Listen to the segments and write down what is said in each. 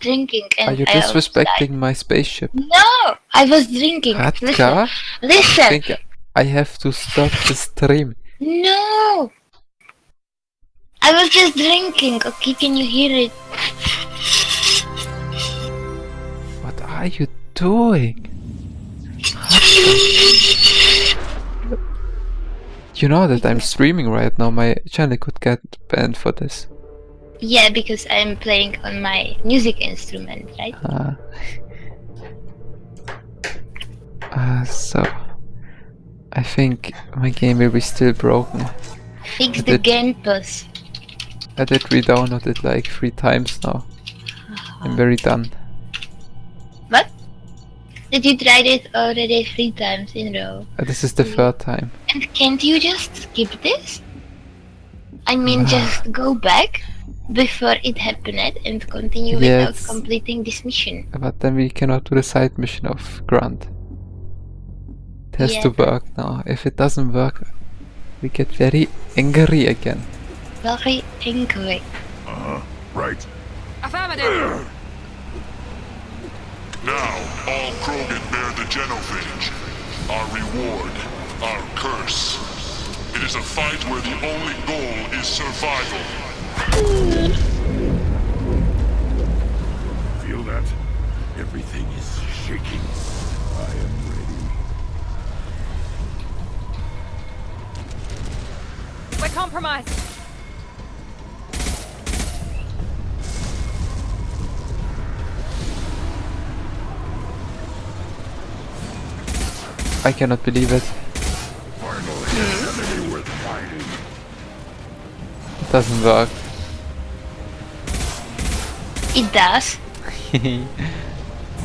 drinking Are and you I almost disrespecting died. my spaceship? No! I was drinking. Listen. Hatka? I Listen! think I have to stop the stream. No! I was just drinking, okay? Can you hear it? What are you doing? You know that I'm streaming right now, my channel could get banned for this. Yeah, because I'm playing on my music instrument, right? So I think my game will be still broken. Fix the game bus. I did re-download it like 3 times now. I'm very done. What? Did you try it already 3 times in a row? This is the 3rd time. And can't you just skip this? I mean, just go back before it happened and continue without completing this mission. But then we cannot do the side mission of Grunt. It has to work now. If it doesn't work, we get very angry again. Very angry. Right. Affirmative. Now, all Krogan bear the genophage. Our reward, our curse. It is a fight where the only goal is survival. Feel that? Everything is shaking. I am ready. We're compromised. I cannot believe it. Finally, an enemy worth fighting. It doesn't work. It does.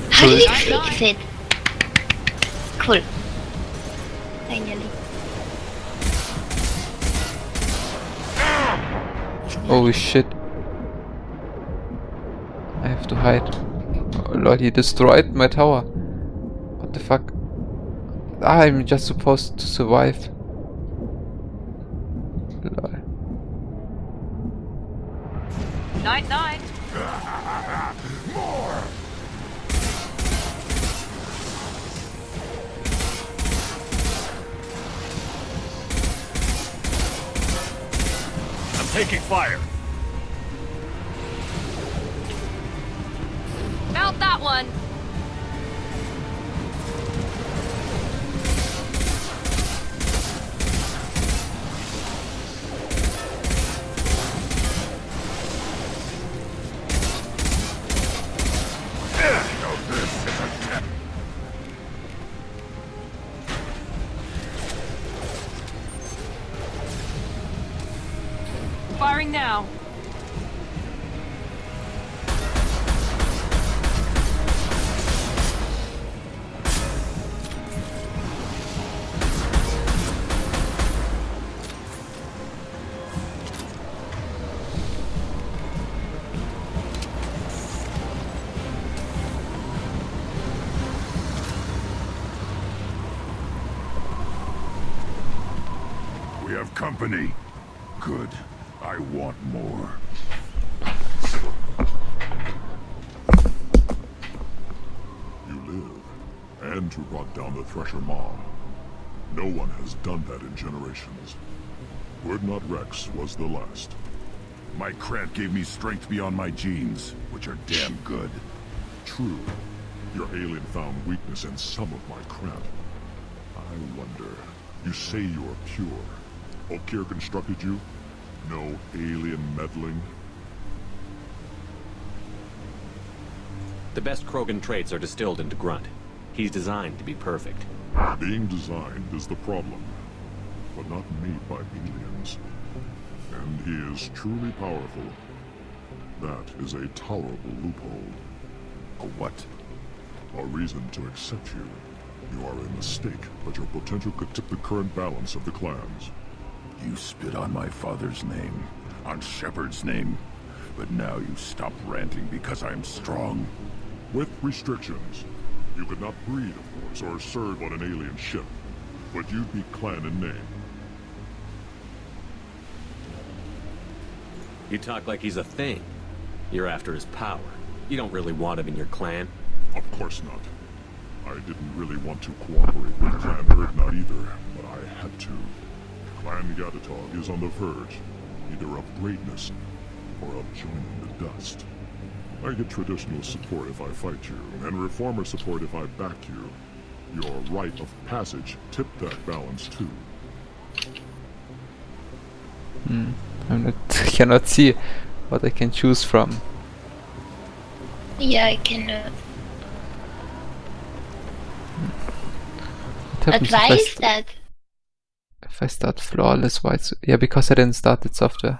How did it fix it? Cool. Finally. Oh shit. I have to hide. Oh lord, he destroyed my tower. What the fuck? I'm just supposed to survive. Lol. Night, night. More! I'm taking fire. Mount that one. Firing now. We have company. Good. I want more. You live, and to rot down the Thresher Maw. No one has done that in generations. Word not Rex was the last. My Krant gave me strength beyond my genes, which are damn good. True. Your alien found weakness in some of my Krant. I wonder. You say you're pure. Okir constructed you? No alien meddling? The best Krogan traits are distilled into Grunt. He's designed to be perfect. Being designed is the problem, but not made by aliens. And he is truly powerful. That is a tolerable loophole. A what? A reason to accept you. You are a mistake, but your potential could tip the current balance of the clans. You spit on my father's name, on Shepard's name, but now you stop ranting because I'm strong. With restrictions. You could not breed, of course, or serve on an alien ship, but you'd be clan in name. You talk like he's a thing. You're after his power. You don't really want him in your clan. Of course not. I didn't really want to cooperate with Clan Erdnot either, but I had to. Clan Gatatog is on the verge, either of greatness or of joining the dust. I get traditional support if I fight you, and reformer support if I back you. Your rite of passage tipped that balance too. Cannot see what I can choose from. Yeah, I cannot. What happens But why is that? if I start flawless white? Yeah, because I didn't start the software.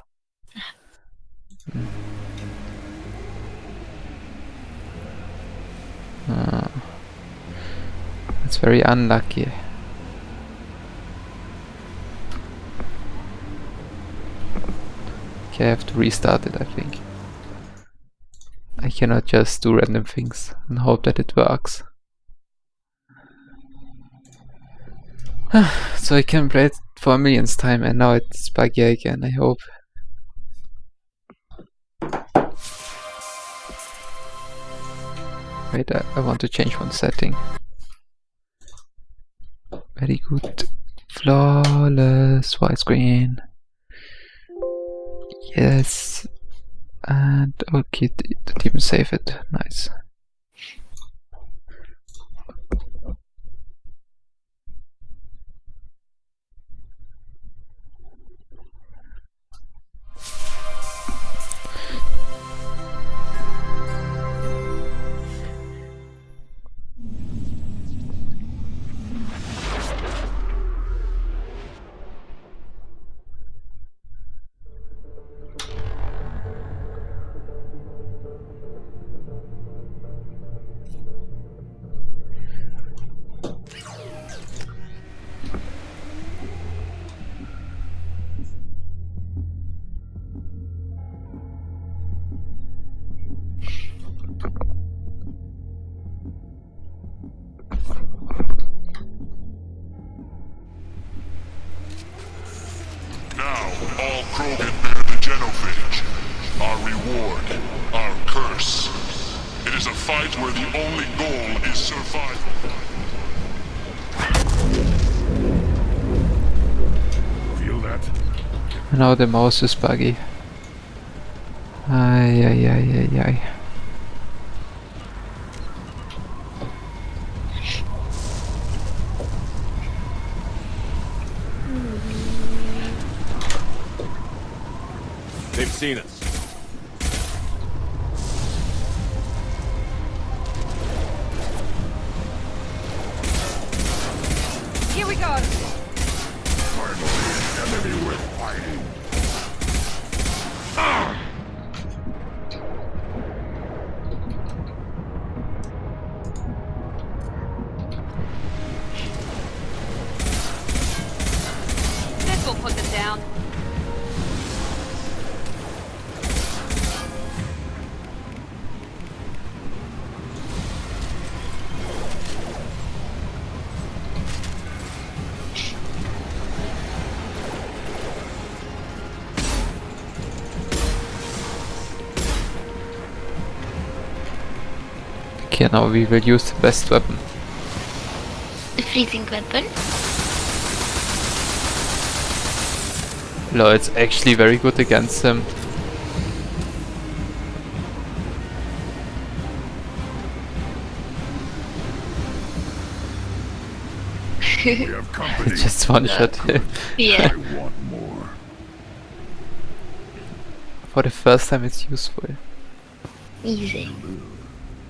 It's very unlucky. Okay, I have to restart it, I think. I cannot just do random things and hope that it works. So I can play it for a millionth time, and now it's buggy again, I hope. Wait, I want to change one setting. Very good. Flawless widescreen. Yes. And okay, didn't even save it. Nice. Now, all Krogan bear the genophage. Our reward, our curse. It is a fight where the only goal is survival. Feel that? Now the mouse is buggy. Ay, ay, ay, ay, ay. They've seen us. Here we go. Finally, an enemy worth fighting. This will put them down. Okay, now we will use the best weapon. The freezing weapon. No, it's actually very good against him. We have company. It's just one shot. Yeah. I want more. For the first time it's useful. Easy.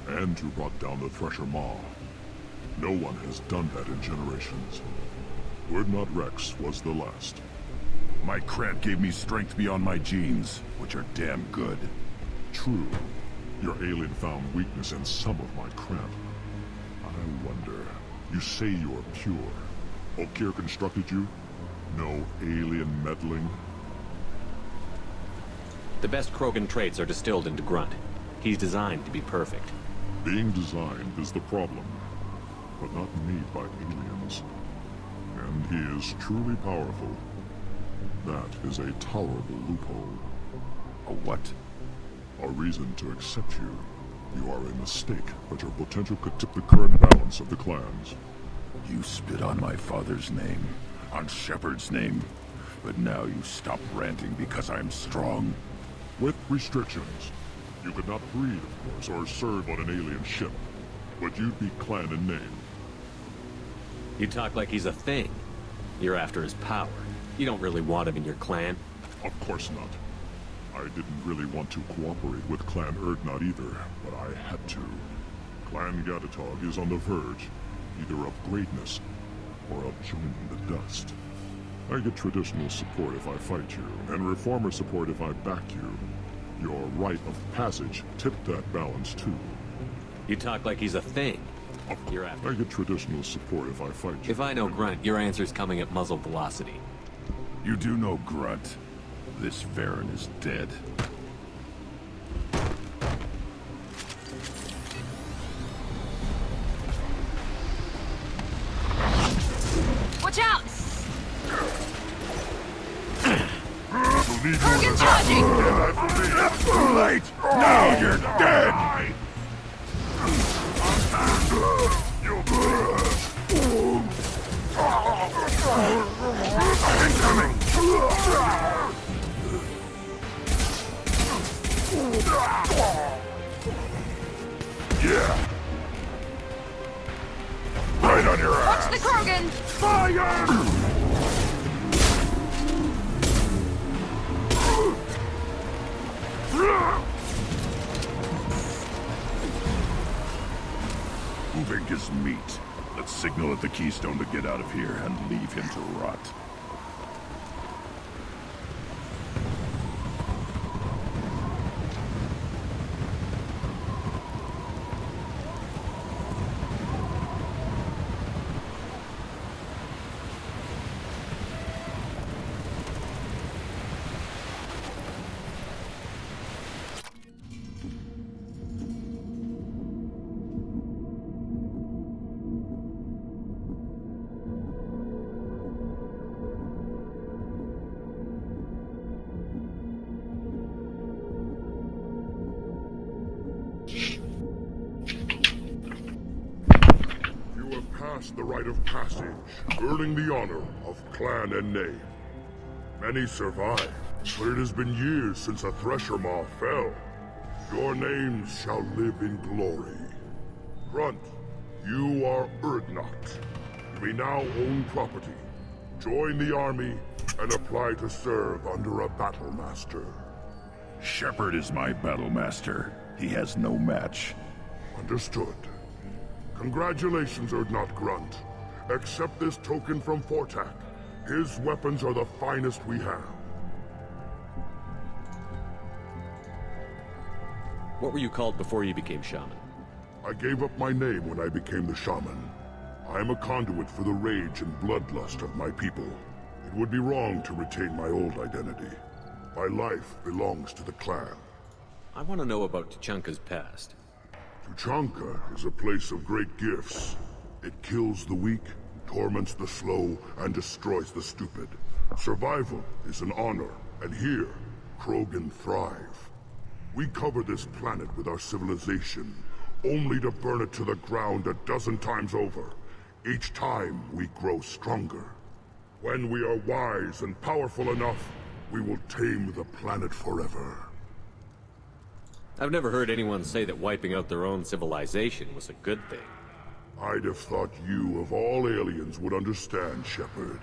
And you brought down the Thresher Maw. No one has done that in generations. Erdnot Rex was the last. My Krant gave me strength beyond my genes, which are damn good. True. Your alien found weakness in some of my cramp. I wonder. You say you're pure. Okir constructed you? No alien meddling? The best Krogan traits are distilled into Grunt. He's designed to be perfect. Being designed is the problem, but not made by aliens. And he is truly powerful. That is a tolerable loophole. A what? A reason to accept you. You are a mistake, but your potential could tip the current balance of the clans. You spit on my father's name, on Shepard's name, but now you stop ranting because I'm strong. With restrictions. You could not breed, of course, or serve on an alien ship, but you'd be clan in name. You talk like he's a thing. You're after his power. You don't really want him in your clan. Of course not. I didn't really want to cooperate with Clan Erdnot either, but I had to. Clan Gatatog is on the verge, either of greatness or of joining the dust. I get traditional support if I fight you, and reformer support if I back you. Your rite of passage tipped that balance too. You talk like he's a thing. You're after. I get traditional support if I fight you. If I know Grunt, your answer's coming at muzzle velocity. You do know Grunt. This Varen is dead. Watch out! Need Kurgan charging! Too late! Now you're dead! Yeah! Right on your ass! Watch the Kurgan! Fire! Who think is meat? Let's signal at the Keystone to get out of here and leave him to rot. The rite of passage, earning the honor of clan and name. Many survive, but it has been years since a Thresher Maw fell. Your names shall live in glory. Grunt, you are Erdnot. You may now own property, join the army, and apply to serve under a battle master. Shepard is my battle master. He has no match. Understood. Congratulations, Erdnot Grunt. Accept this token from Fortak. His weapons are the finest we have. What were you called before you became shaman? I gave up my name when I became the shaman. I am a conduit for the rage and bloodlust of my people. It would be wrong to retain my old identity. My life belongs to the clan. I want to know about Tuchanka's past. Tuchanka is a place of great gifts. It kills the weak, torments the slow, and destroys the stupid. Survival is an honor, and here, Krogan thrive. We cover this planet with our civilization, only to burn it to the ground a dozen times over. Each time, we grow stronger. When we are wise and powerful enough, we will tame the planet forever. I've never heard anyone say that wiping out their own civilization was a good thing. I'd have thought you, of all aliens, would understand, Shepard.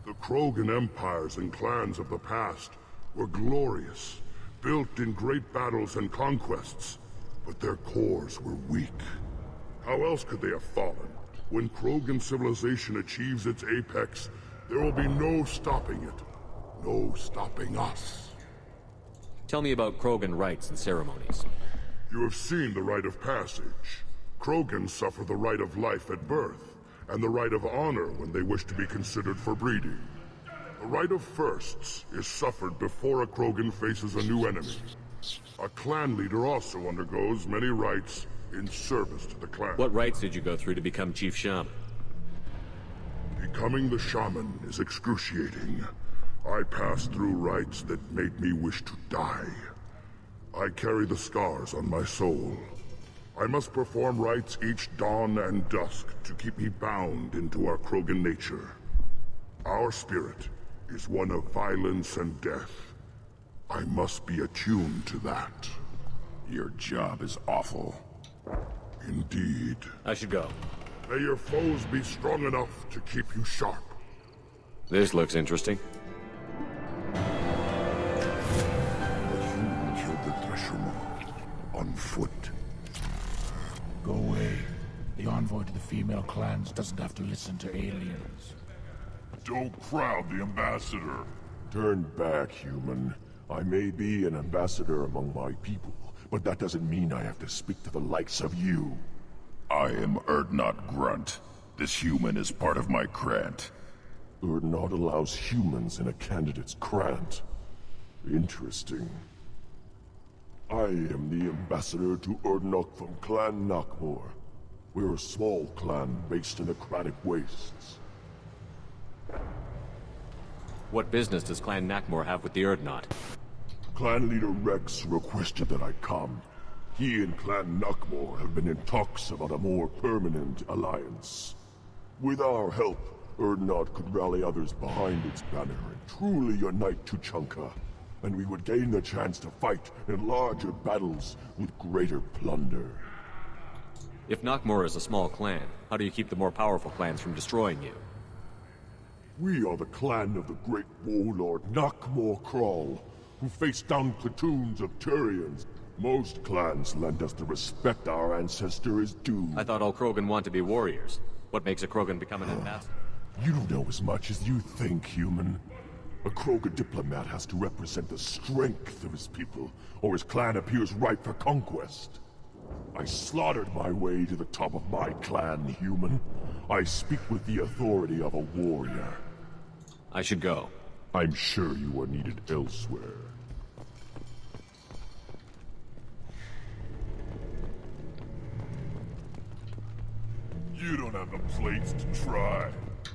The Krogan empires and clans of the past were glorious, built in great battles and conquests, but their cores were weak. How else could they have fallen? When Krogan civilization achieves its apex, there will be no stopping it. No stopping us. Tell me about Krogan rites and ceremonies. You have seen the rite of passage. Krogan suffer the rite of life at birth, and the rite of honor when they wish to be considered for breeding. The rite of firsts is suffered before a Krogan faces a new enemy. A clan leader also undergoes many rites in service to the clan. What rites did you go through to become Chief Shaman? Becoming the shaman is excruciating. I passed through rites that made me wish to die. I carry the scars on my soul. I must perform rites each dawn and dusk to keep me bound into our Krogan nature. Our spirit is one of violence and death. I must be attuned to that. Your job is awful. Indeed. I should go. May your foes be strong enough to keep you sharp. This looks interesting. The human killed the Thresher on foot. Go away. The envoy to the female clans doesn't have to listen to aliens. Don't crowd the ambassador. Turn back, human. I may be an ambassador among my people, but that doesn't mean I have to speak to the likes of you. I am Urdnot Grunt. This human is part of my Krant. Urdnot allows humans in a candidate's Krant. Interesting. I am the ambassador to Urdnot from Clan Nakmor. We're a small clan based in the Kranich Wastes. What business does Clan Nakmor have with the Urdnot? Clan leader Rex requested that I come. He and Clan Nakmor have been in talks about a more permanent alliance. With our help, Urdnot could rally others behind its banner and truly unite Tuchanka, and we would gain the chance to fight in larger battles with greater plunder. If Nakmor is a small clan, how do you keep the more powerful clans from destroying you? We are the clan of the great warlord Nakmor Krall, who faced down platoons of Turians. Most clans lend us the respect our ancestor is due. I thought all Krogan want to be warriors. What makes a Krogan become an ambassador? You don't know as much as you think, human. A Krogan diplomat has to represent the strength of his people, or his clan appears ripe for conquest. I slaughtered my way to the top of my clan, human. I speak with the authority of a warrior. I should go. I'm sure you are needed elsewhere. You don't have the plates to try.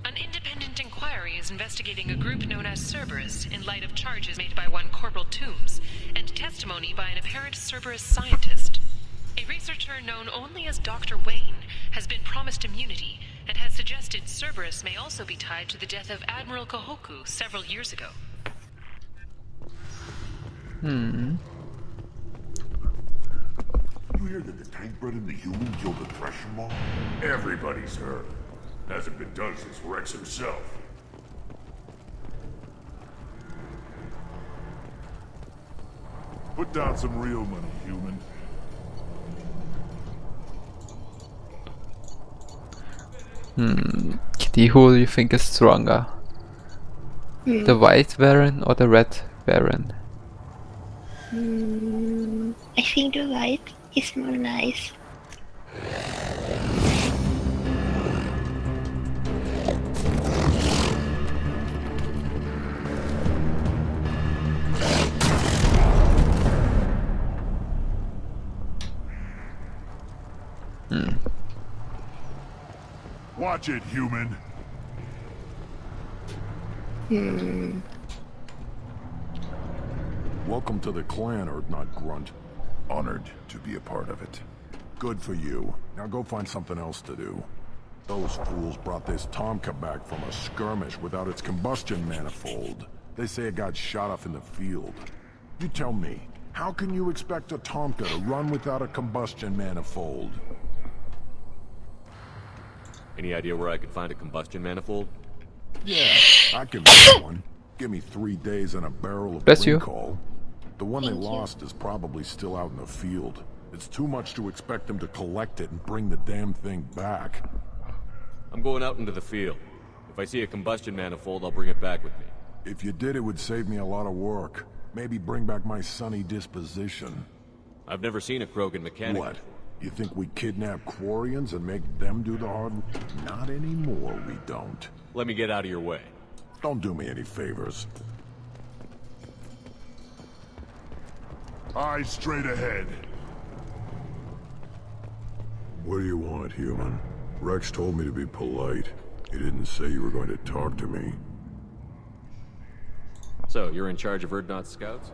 An independent inquiry is investigating a group known as Cerberus in light of charges made by one Corporal Toombs and testimony by an apparent Cerberus scientist. A researcher known only as Dr. Wayne has been promised immunity and has suggested Cerberus may also be tied to the death of Admiral Kahoku several years ago. You hear that the tank bred and the human killed the Thresher Maw? Everybody's heard. Hasn't been done since Rex himself. Put down some real money, human. Kitty, who do you think is stronger? The white Baron or the red Baron? I think the white is more nice. Watch it, human. Welcome to the clan, Urdnot Grunt. Honored to be a part of it. Good for you. Now go find something else to do. Those fools brought this Tomka back from a skirmish without its combustion manifold. They say it got shot off in the field. You tell me, how can you expect a Tomka to run without a combustion manifold? Any idea where I could find a combustion manifold? Yeah, I can make one. Give me 3 days and a barrel of Bless you. recall. The one they Thank you. lost is probably still out in the field. It's too much to expect them to collect it and bring the damn thing back. I'm going out into the field. If I see a combustion manifold, I'll bring it back with me. If you did, it would save me a lot of work. Maybe bring back my sunny disposition. I've never seen a Krogan mechanic. What? You think we kidnap Quarians and make them do the hard? Not anymore, we don't. Let me get out of your way. Don't do me any favors. Eyes straight ahead. What do you want, human? Rex told me to be polite. He didn't say you were going to talk to me. So, you're in charge of Urdnot's scouts?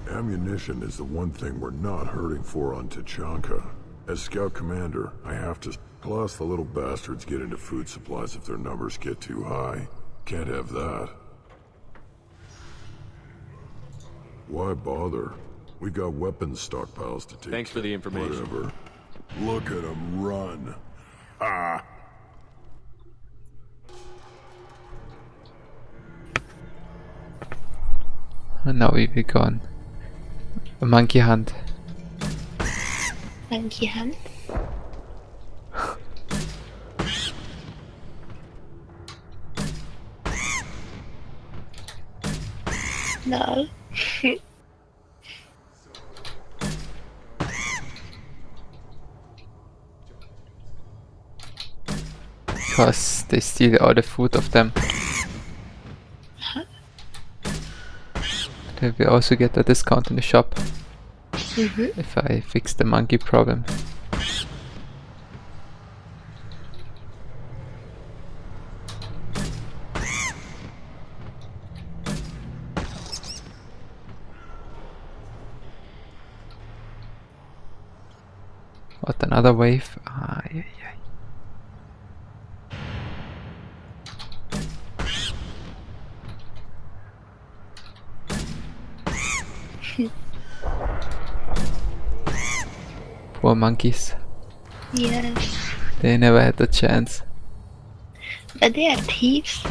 Ammunition is the one thing we're not hurting for on Tuchanka. As Scout Commander, I have to... Plus, the little bastards get into food supplies if their numbers get too high. Can't have that. Why bother? We got weapons stockpiles to take. Thanks for the information. Whatever. Look at them run. Ah! And now we will go on a monkey hunt. Monkey hunt. No. Because they steal all the food of them. They will also get a discount in the shop if I fix the monkey problem. What, another wave? Ah, yeah, yeah. Poor monkeys. Yeah. They never had the chance. But they are thieves.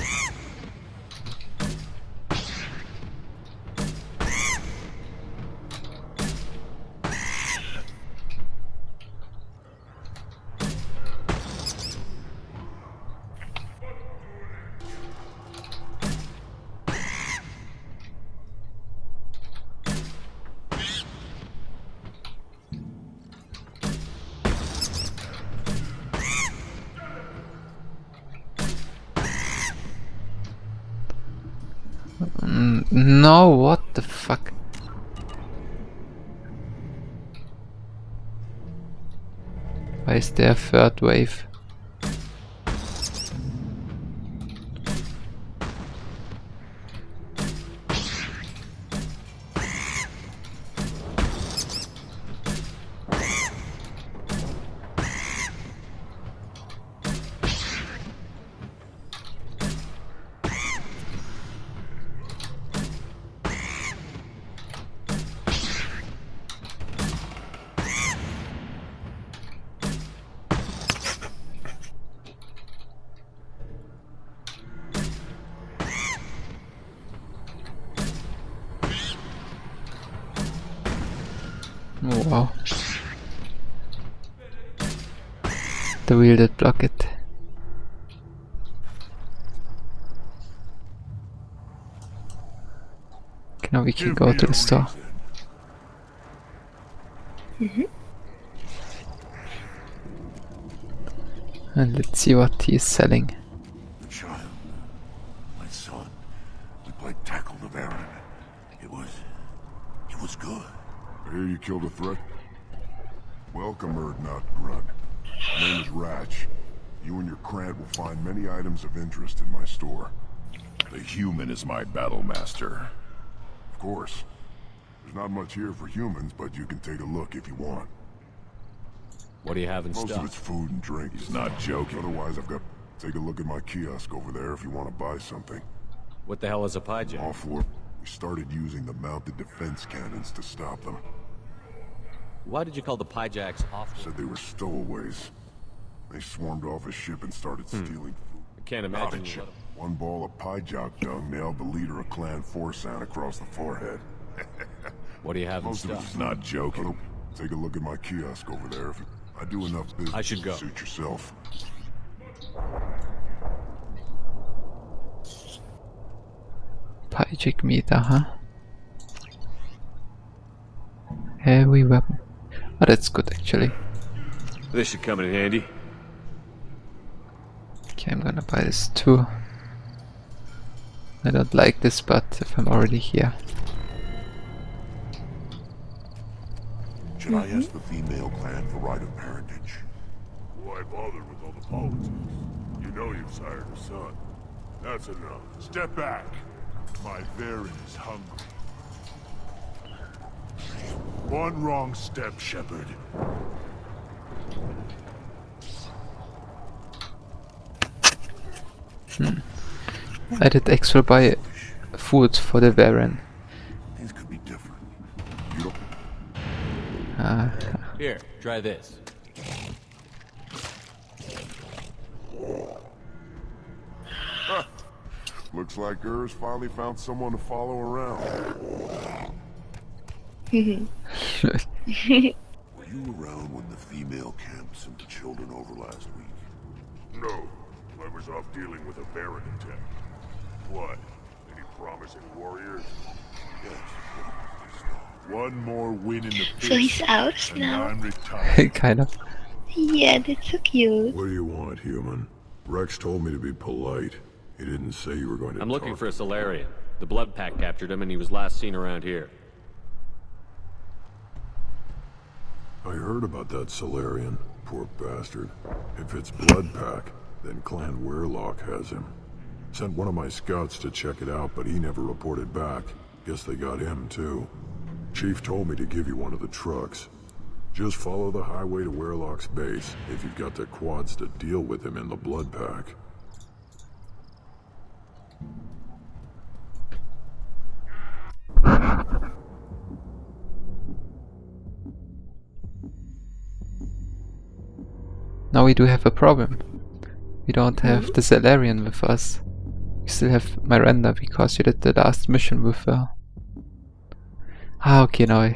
No, what the fuck? Why is there a third wave? Oh, wow. The wheel that block it. Okay, now we can go to the store. And let's see what he is selling. The child, my son, we played tackle the Baron. It was good. I hear you killed a threat. Welcome, Erdnot Grunt. My name is Ratch. You and your Krant will find many items of interest in my store. The human is my battle master. Of course. There's not much here for humans, but you can take a look if you want. What do you have in Most stock? of it's food and drink. He's not joking. Otherwise, I've got... Take a look at my kiosk over there if you want to buy something. What the hell is a pie jack? All for... We started using the mounted defense cannons to stop them. Why did you call the pie jacks off? Said they were stowaways. They swarmed off a ship and started stealing food. I can't imagine. Knowledge. One ball of pie jock dung nailed the leader of Clan Forsan across the forehead. What do you have in Most of stock? it's not joking. Take a look at my kiosk over there. If I do enough business I should go. to suit yourself. Pie chick meat, huh? Heavy weapon. Oh, that's good actually. This should come in handy. Okay, I'm gonna buy this too. I don't like this, but if I'm already here. Should I ask the female clan for right of parentage? Why bother with all the politics? You know you've sired a son. That's enough. Step back. My Baron is hungry. One wrong step, Shepard. I did extra buy food for the Baron. Things could be different. Here, try this. Looks like Urs finally found someone to follow around. Were you around when the female camps and the children over last week? No. I was off dealing with a Baron attack. What? Any promising warriors? Yes. One more win in the So he's ours and now. I'm retired. Kind of. Yeah, that's so cute. What do you want, human? Rex told me to be polite. He didn't say you were going to I'm looking talk. for a Solarian. The Blood Pack captured him and he was last seen around here. I heard about that Solarian. Poor bastard. If it's Blood Pack, then Clan Weirlock has him. Sent one of my scouts to check it out, but he never reported back. Guess they got him, too. Chief told me to give you one of the trucks. Just follow the highway to Weirlock's base if you've got the quads to deal with him in the Blood Pack. Now we do have a problem. We don't have the Salarian with us. We still have Miranda because you did the last mission with her. Ah, okay, now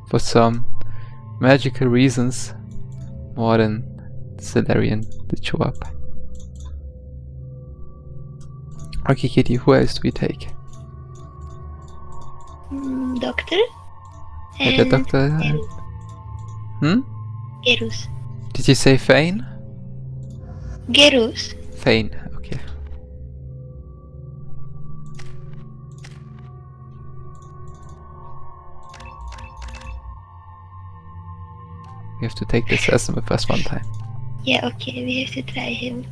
for some magical reasons, more than Salarian did show up. Okay, Kitty, who else do we take? Doctor? Yeah, the doctor. Gerus. Did you say Fane? Gerus? Fane, okay. We have to take this assassin with us one time. Yeah, okay, we have to try him.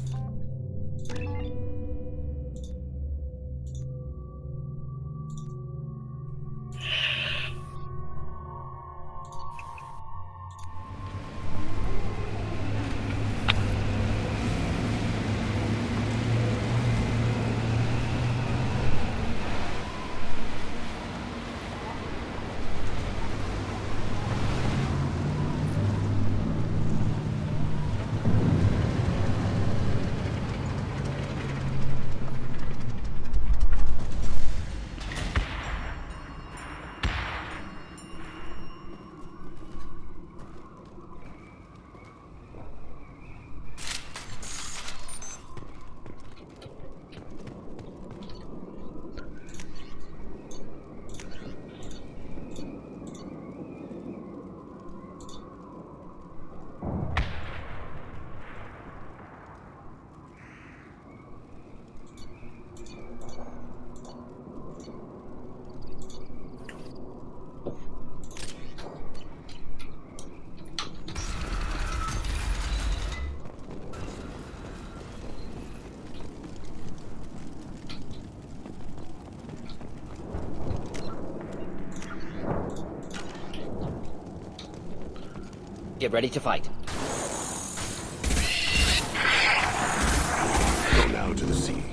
Get ready to fight. Go now to the sea.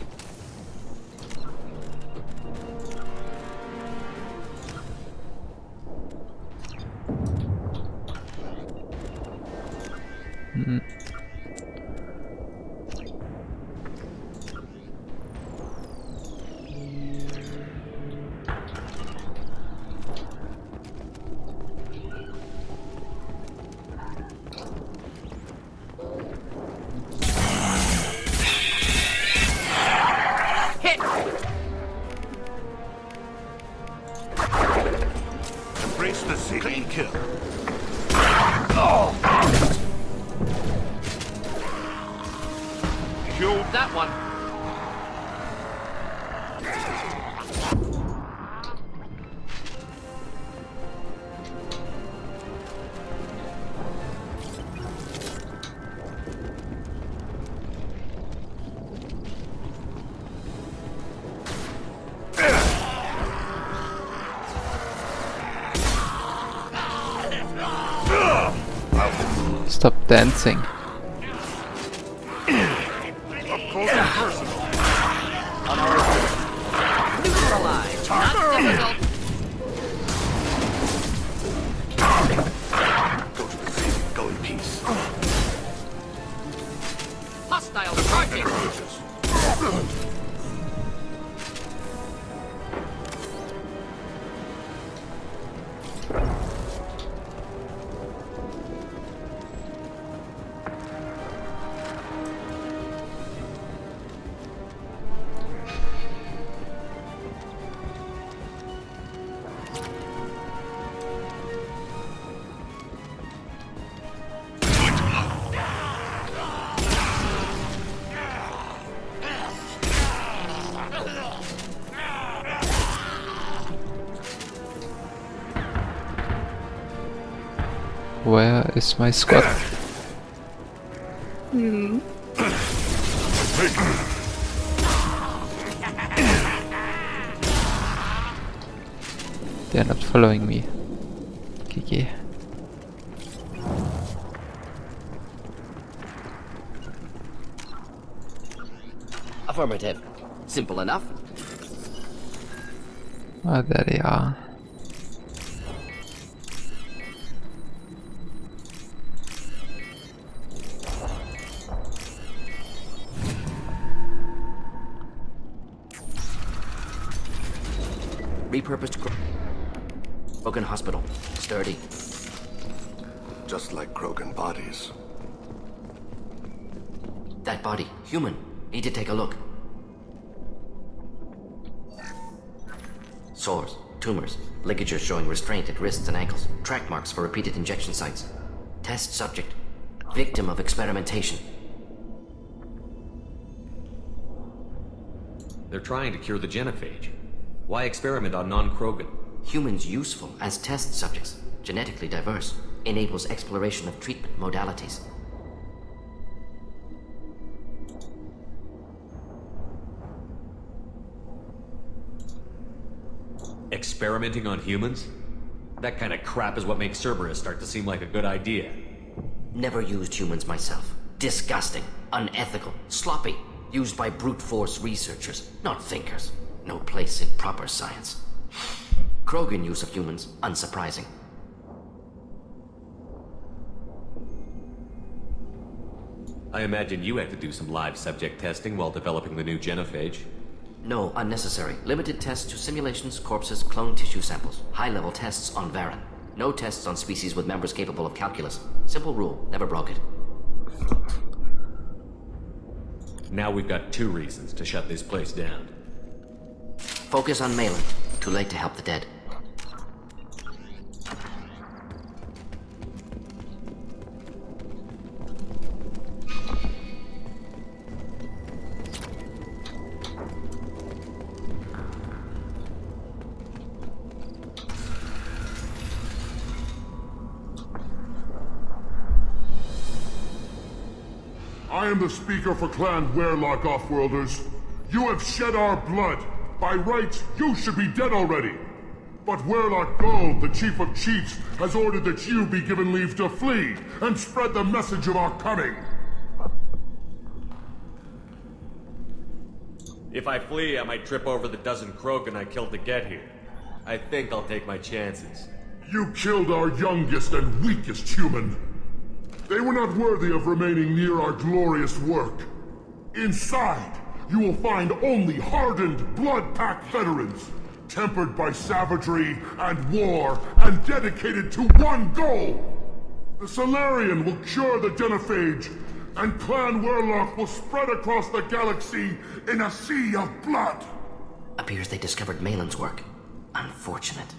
Embrace the sea. Clean kill. Killed that one. Stop dancing. Up close and personal. On our Neutralized. Not difficult. Go to the sea. Go in peace. Hostile charging. Where is my squad? They're not following me. GG. Affirmative. Simple enough. Ah, there they are. Repurposed Krogan hospital. Sturdy. Just like Krogan bodies. That body. Human. Need to take a look. Sores. Tumors. Ligatures showing restraint at wrists and ankles. Track marks for repeated injection sites. Test subject. Victim of experimentation. They're trying to cure the genophage. Why experiment on non-Krogan? Humans useful as test subjects. Genetically diverse. Enables exploration of treatment modalities. Experimenting on humans? That kind of crap is what makes Cerberus start to seem like a good idea. Never used humans myself. Disgusting. Unethical. Sloppy. Used by brute force researchers, not thinkers. No place in proper science. Krogan use of humans, unsurprising. I imagine you had to do some live subject testing while developing the new genophage. No, unnecessary. Limited tests to simulations, corpses, cloned tissue samples. High-level tests on Varan. No tests on species with members capable of calculus. Simple rule, never broke it. Now we've got 2 reasons to shut this place down. Focus on Malin. Too late to help the dead. I am the speaker for Clan Werlock, Offworlders. You have shed our blood. By rights, you should be dead already. But Werlock Gold, the Chief of Chiefs, has ordered that you be given leave to flee and spread the message of our coming. If I flee, I might trip over the dozen Krogan I killed to get here. I think I'll take my chances. You killed our youngest and weakest human. They were not worthy of remaining near our glorious work. Inside, you will find only hardened, blood-packed veterans, tempered by savagery and war, and dedicated to one goal. The Solarian will cure the genophage, and Clan Werlock will spread across the galaxy in a sea of blood. Appears they discovered Malin's work. Unfortunate.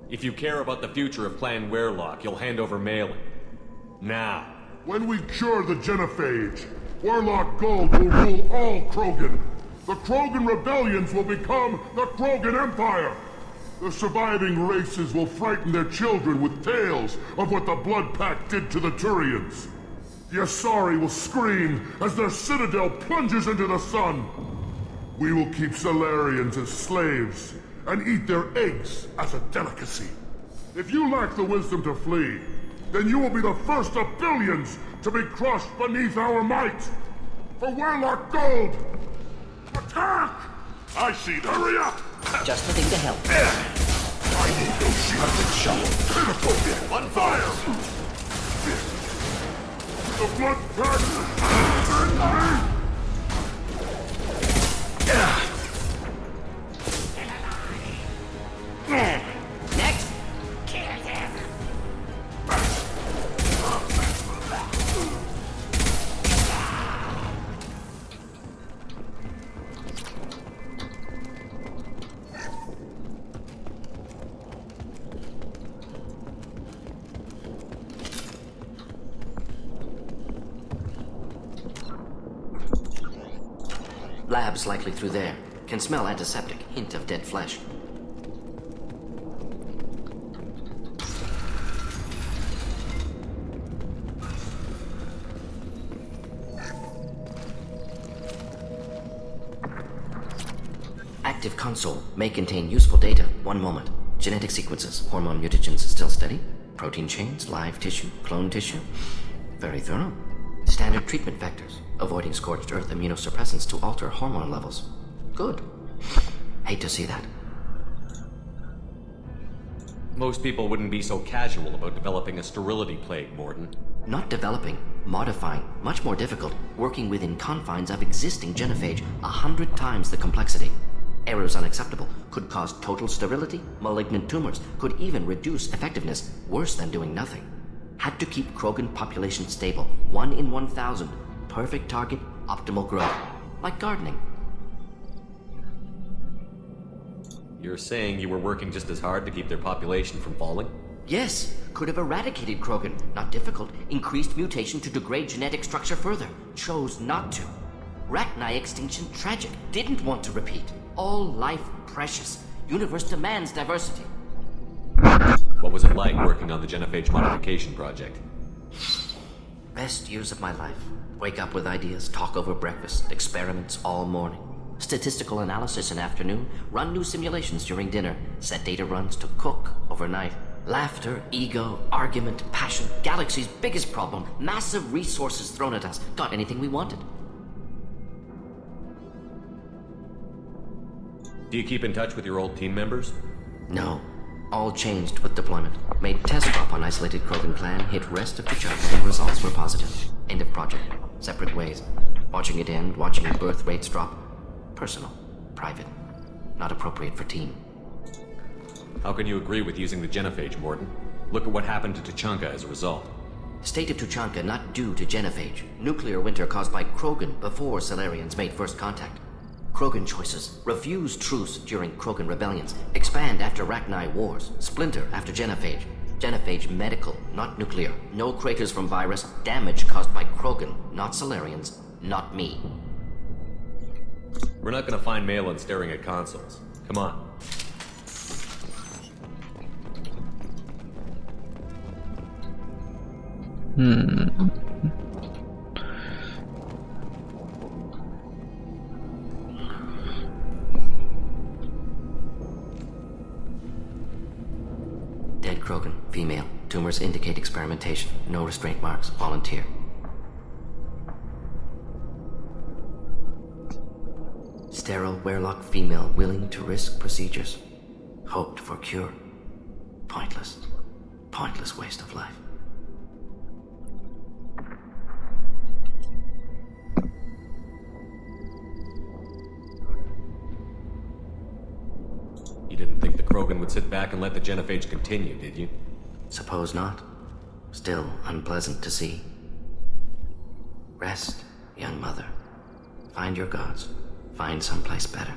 If you care about the future of Clan Werlock, you'll hand over Malin. Now. When we cure the genophage, Werlock Gold will rule all Krogan. The Krogan rebellions will become the Krogan Empire. The surviving races will frighten their children with tales of what the Blood Pact did to the Turians. The Asari will scream as their citadel plunges into the sun. We will keep Solarians as slaves and eat their eggs as a delicacy. If you lack the wisdom to flee, then you will be the first of billions to be crushed beneath our might! For Warlock Gold! Attack! I see them. Hurry up! Just the thing to help. I need no shield and shovel. Pinnacle! On fire! The blood pact! Next! Lab's likely through there. Can smell antiseptic, hint of dead flesh. Active console may contain useful data. One moment. Genetic sequences, hormone mutagens still steady. Protein chains, live tissue, clone tissue. Very thorough. Standard treatment vectors, avoiding scorched earth immunosuppressants to alter hormone levels. Good. Hate to see that. Most people wouldn't be so casual about developing a sterility plague, Morden. Not developing, modifying, much more difficult, working within confines of existing genophage, 100 times the complexity. Errors unacceptable, could cause total sterility, malignant tumors, could even reduce effectiveness, worse than doing nothing. Had to keep Krogan population stable, 1 in 1,000. Perfect target, optimal growth. Like gardening. You're saying you were working just as hard to keep their population from falling? Yes, could have eradicated Krogan. Not difficult. Increased mutation to degrade genetic structure further. Chose not to. Rachni extinction tragic. Didn't want to repeat. All life precious. Universe demands diversity. What was it like working on the genophage modification project? Best years of my life. Wake up with ideas, talk over breakfast, experiments all morning. Statistical analysis in afternoon, run new simulations during dinner, set data runs to cook overnight. Laughter, ego, argument, passion, galaxy's biggest problem, massive resources thrown at us. Got anything we wanted. Do you keep in touch with your old team members? No. All changed with deployment. Made test drop on isolated Krogan plan, hit rest of the chart, and results were positive. End of project. Separate ways. Watching it end, watching birth rates drop. Personal. Private. Not appropriate for team. How can you agree with using the genophage, Morden? Look at what happened to Tuchanka as a result. State of Tuchanka not due to genophage. Nuclear winter caused by Krogan before Salarians made first contact. Krogan choices. Refuse truce during Krogan rebellions. Expand after Rachni wars. Splinter after genophage. Genophage medical, not nuclear. No craters from virus. Damage caused by Krogan, not Salarians. Not me. We're not gonna find Malin staring at consoles. Come on. Dead Krogan, female. Tumors indicate experimentation. No restraint marks. Volunteer. Sterile Werelock female willing to risk procedures. Hoped for cure. Pointless. Pointless waste of life. You didn't think the Krogan would sit back and let the genophage continue, did you? Suppose not. Still unpleasant to see. Rest, young mother. Find your gods. Find someplace better.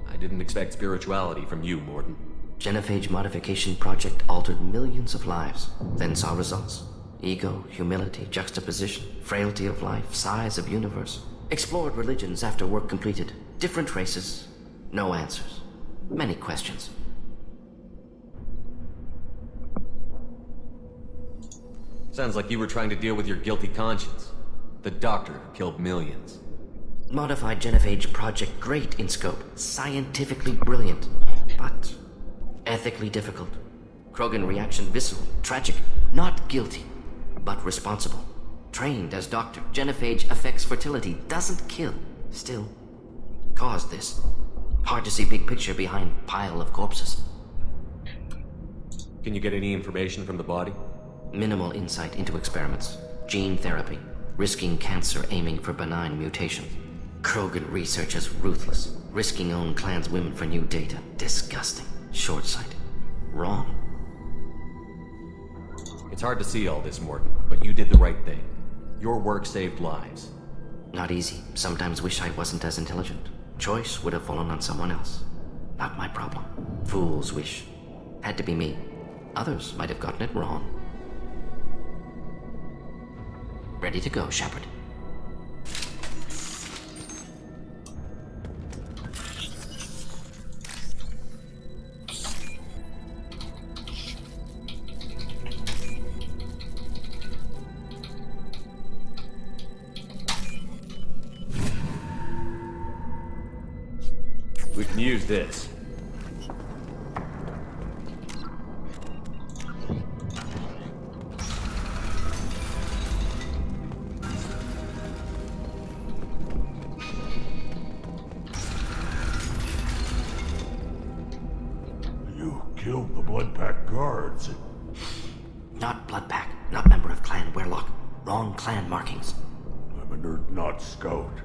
I didn't expect spirituality from you, Morden. Genophage modification project altered millions of lives, then saw results. Ego, humility, juxtaposition, frailty of life, size of universe. Explored religions after work completed. Different races. No answers. Many questions. Sounds like you were trying to deal with your guilty conscience. The doctor who killed millions. Modified genophage project great in scope, scientifically brilliant, but ethically difficult. Krogan reaction visceral, tragic, not guilty, but responsible. Trained as doctor, genophage affects fertility, doesn't kill. Still, caused this. Hard to see big picture behind pile of corpses. Can you get any information from the body? Minimal insight into experiments. Gene therapy. Risking cancer aiming for benign mutation. Krogan researchers ruthless. Risking own clan's women for new data. Disgusting. Short-sighted. Wrong. It's hard to see all this, Morton, but you did the right thing. Your work saved lives. Not easy. Sometimes wish I wasn't as intelligent. Choice would have fallen on someone else. Not my problem. Fool's wish. Had to be me. Others might have gotten it wrong. Ready to go, Shepard. We can use this. You killed the Blood Pack guards. Not Blood Pack, not member of Clan Werlock. Wrong clan markings. I'm a nerd, not scout.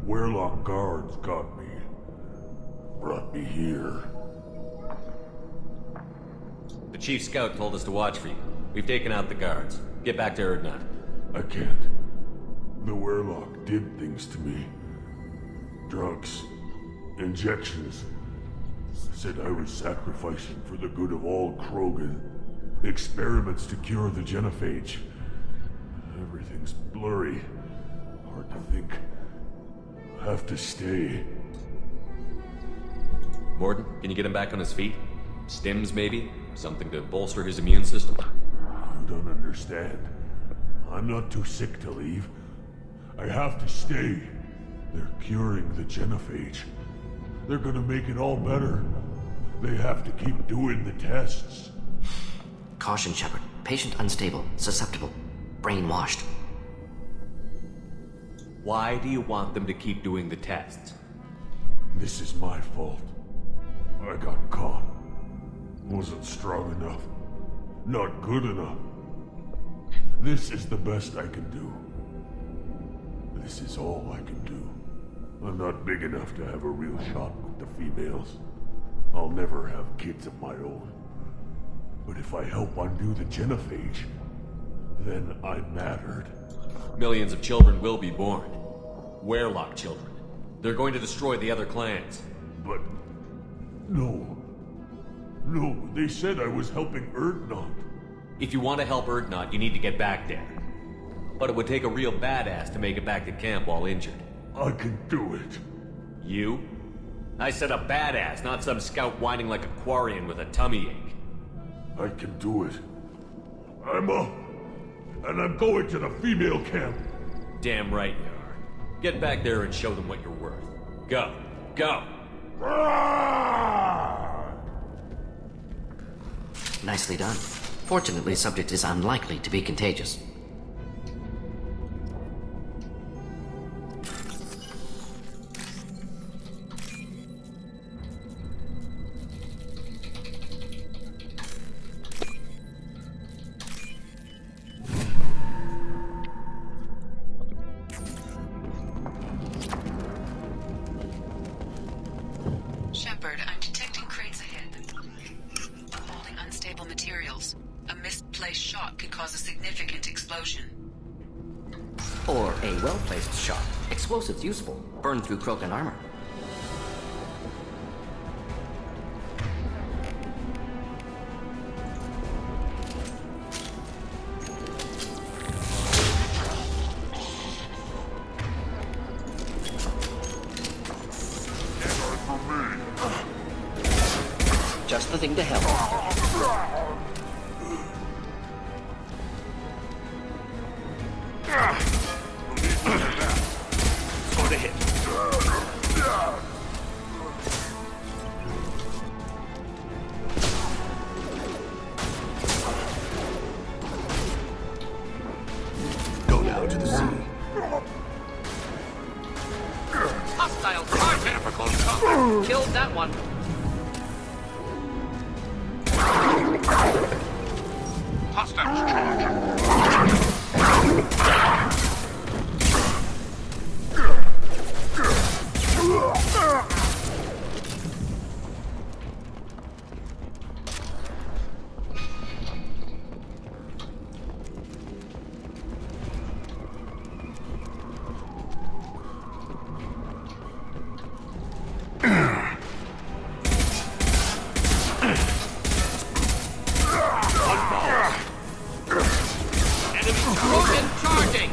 Werlock guards got me. Brought me here. The Chief Scout told us to watch for you. We've taken out the guards. Get back to Erdnot. I can't. The Werlock did things to me. Drugs. Injections. Said I was sacrificing for the good of all Krogan. Experiments to cure the genophage. Everything's blurry. Hard to think. Have to stay. Morton, can you get him back on his feet? Stims, maybe? Something to bolster his immune system? You don't understand. I'm not too sick to leave. I have to stay. They're curing the genophage. They're gonna make it all better. They have to keep doing the tests. Caution, Shepard. Patient unstable, susceptible, brainwashed. Why do you want them to keep doing the tests? This is my fault. I got caught. Wasn't strong enough. Not good enough. This is the best I can do. This is all I can do. I'm not big enough to have a real shot with the females. I'll never have kids of my own. But if I help undo the genophage, then I mattered. Millions of children will be born. Werlock children. They're going to destroy the other clans. But... No. No, they said I was helping Erdnot. If you want to help Erdnot, you need to get back there. But it would take a real badass to make it back to camp while injured. I can do it. You? I said a badass, not some scout whining like a Quarian with a tummy ache. I can do it. I'm up. And I'm going to the female camp. Damn right you are. Get back there and show them what you're worth. Go. Go! Nicely done. Fortunately, subject is unlikely to be contagious. Shepard, I'm detecting crates ahead. Holding unstable materials. A misplaced shot could cause a significant explosion. Or a well-placed shot. Explosives useful. Burn through Krogan armor. Just the thing to help. Go to hit. to see. Hostile target. Killed that one. Hostiles charging. Krogan charging.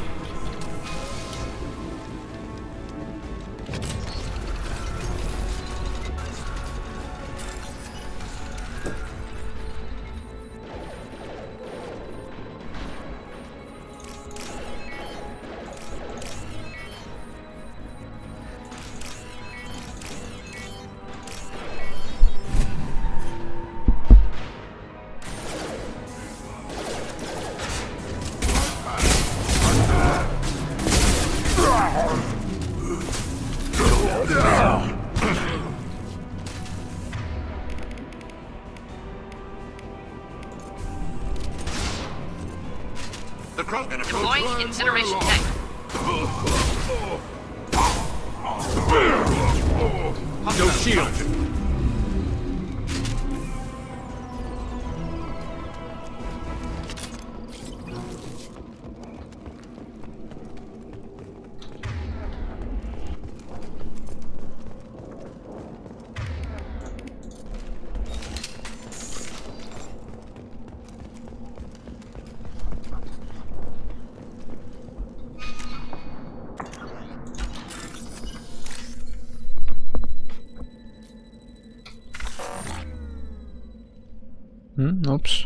The Krogan Deploying incineration tank. No shield. Oops.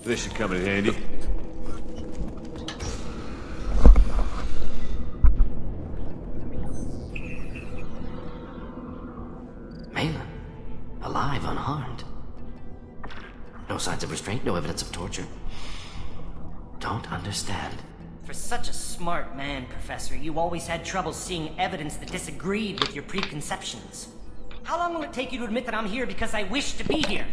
This should come in handy. Malin, alive, unharmed. No signs of restraint, no evidence of torture. Don't understand. For such a smart man, Professor, you always had trouble seeing evidence that disagreed with your preconceptions. How long will it take you to admit that I'm here because I wish to be here?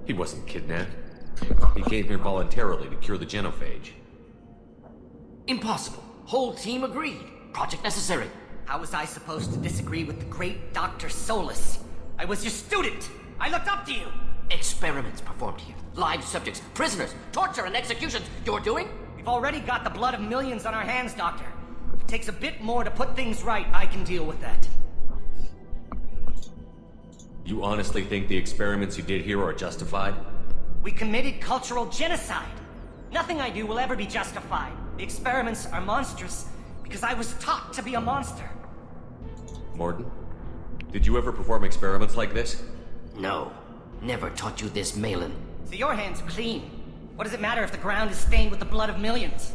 He wasn't kidnapped. He came here voluntarily to cure the genophage. Impossible. Whole team agreed. Project necessary. How was I supposed to disagree with the great Dr. Solus? I was your student! I looked up to you! Experiments performed here. Live subjects, prisoners, torture and executions. You're doing? We've already got the blood of millions on our hands, Doctor. If it takes a bit more to put things right, I can deal with that. You honestly think the experiments you did here are justified? We committed cultural genocide. Nothing I do will ever be justified. The experiments are monstrous because I was taught to be a monster. Morton, did you ever perform experiments like this? No. Never taught you this, Malin. So your hands are clean. What does it matter if the ground is stained with the blood of millions?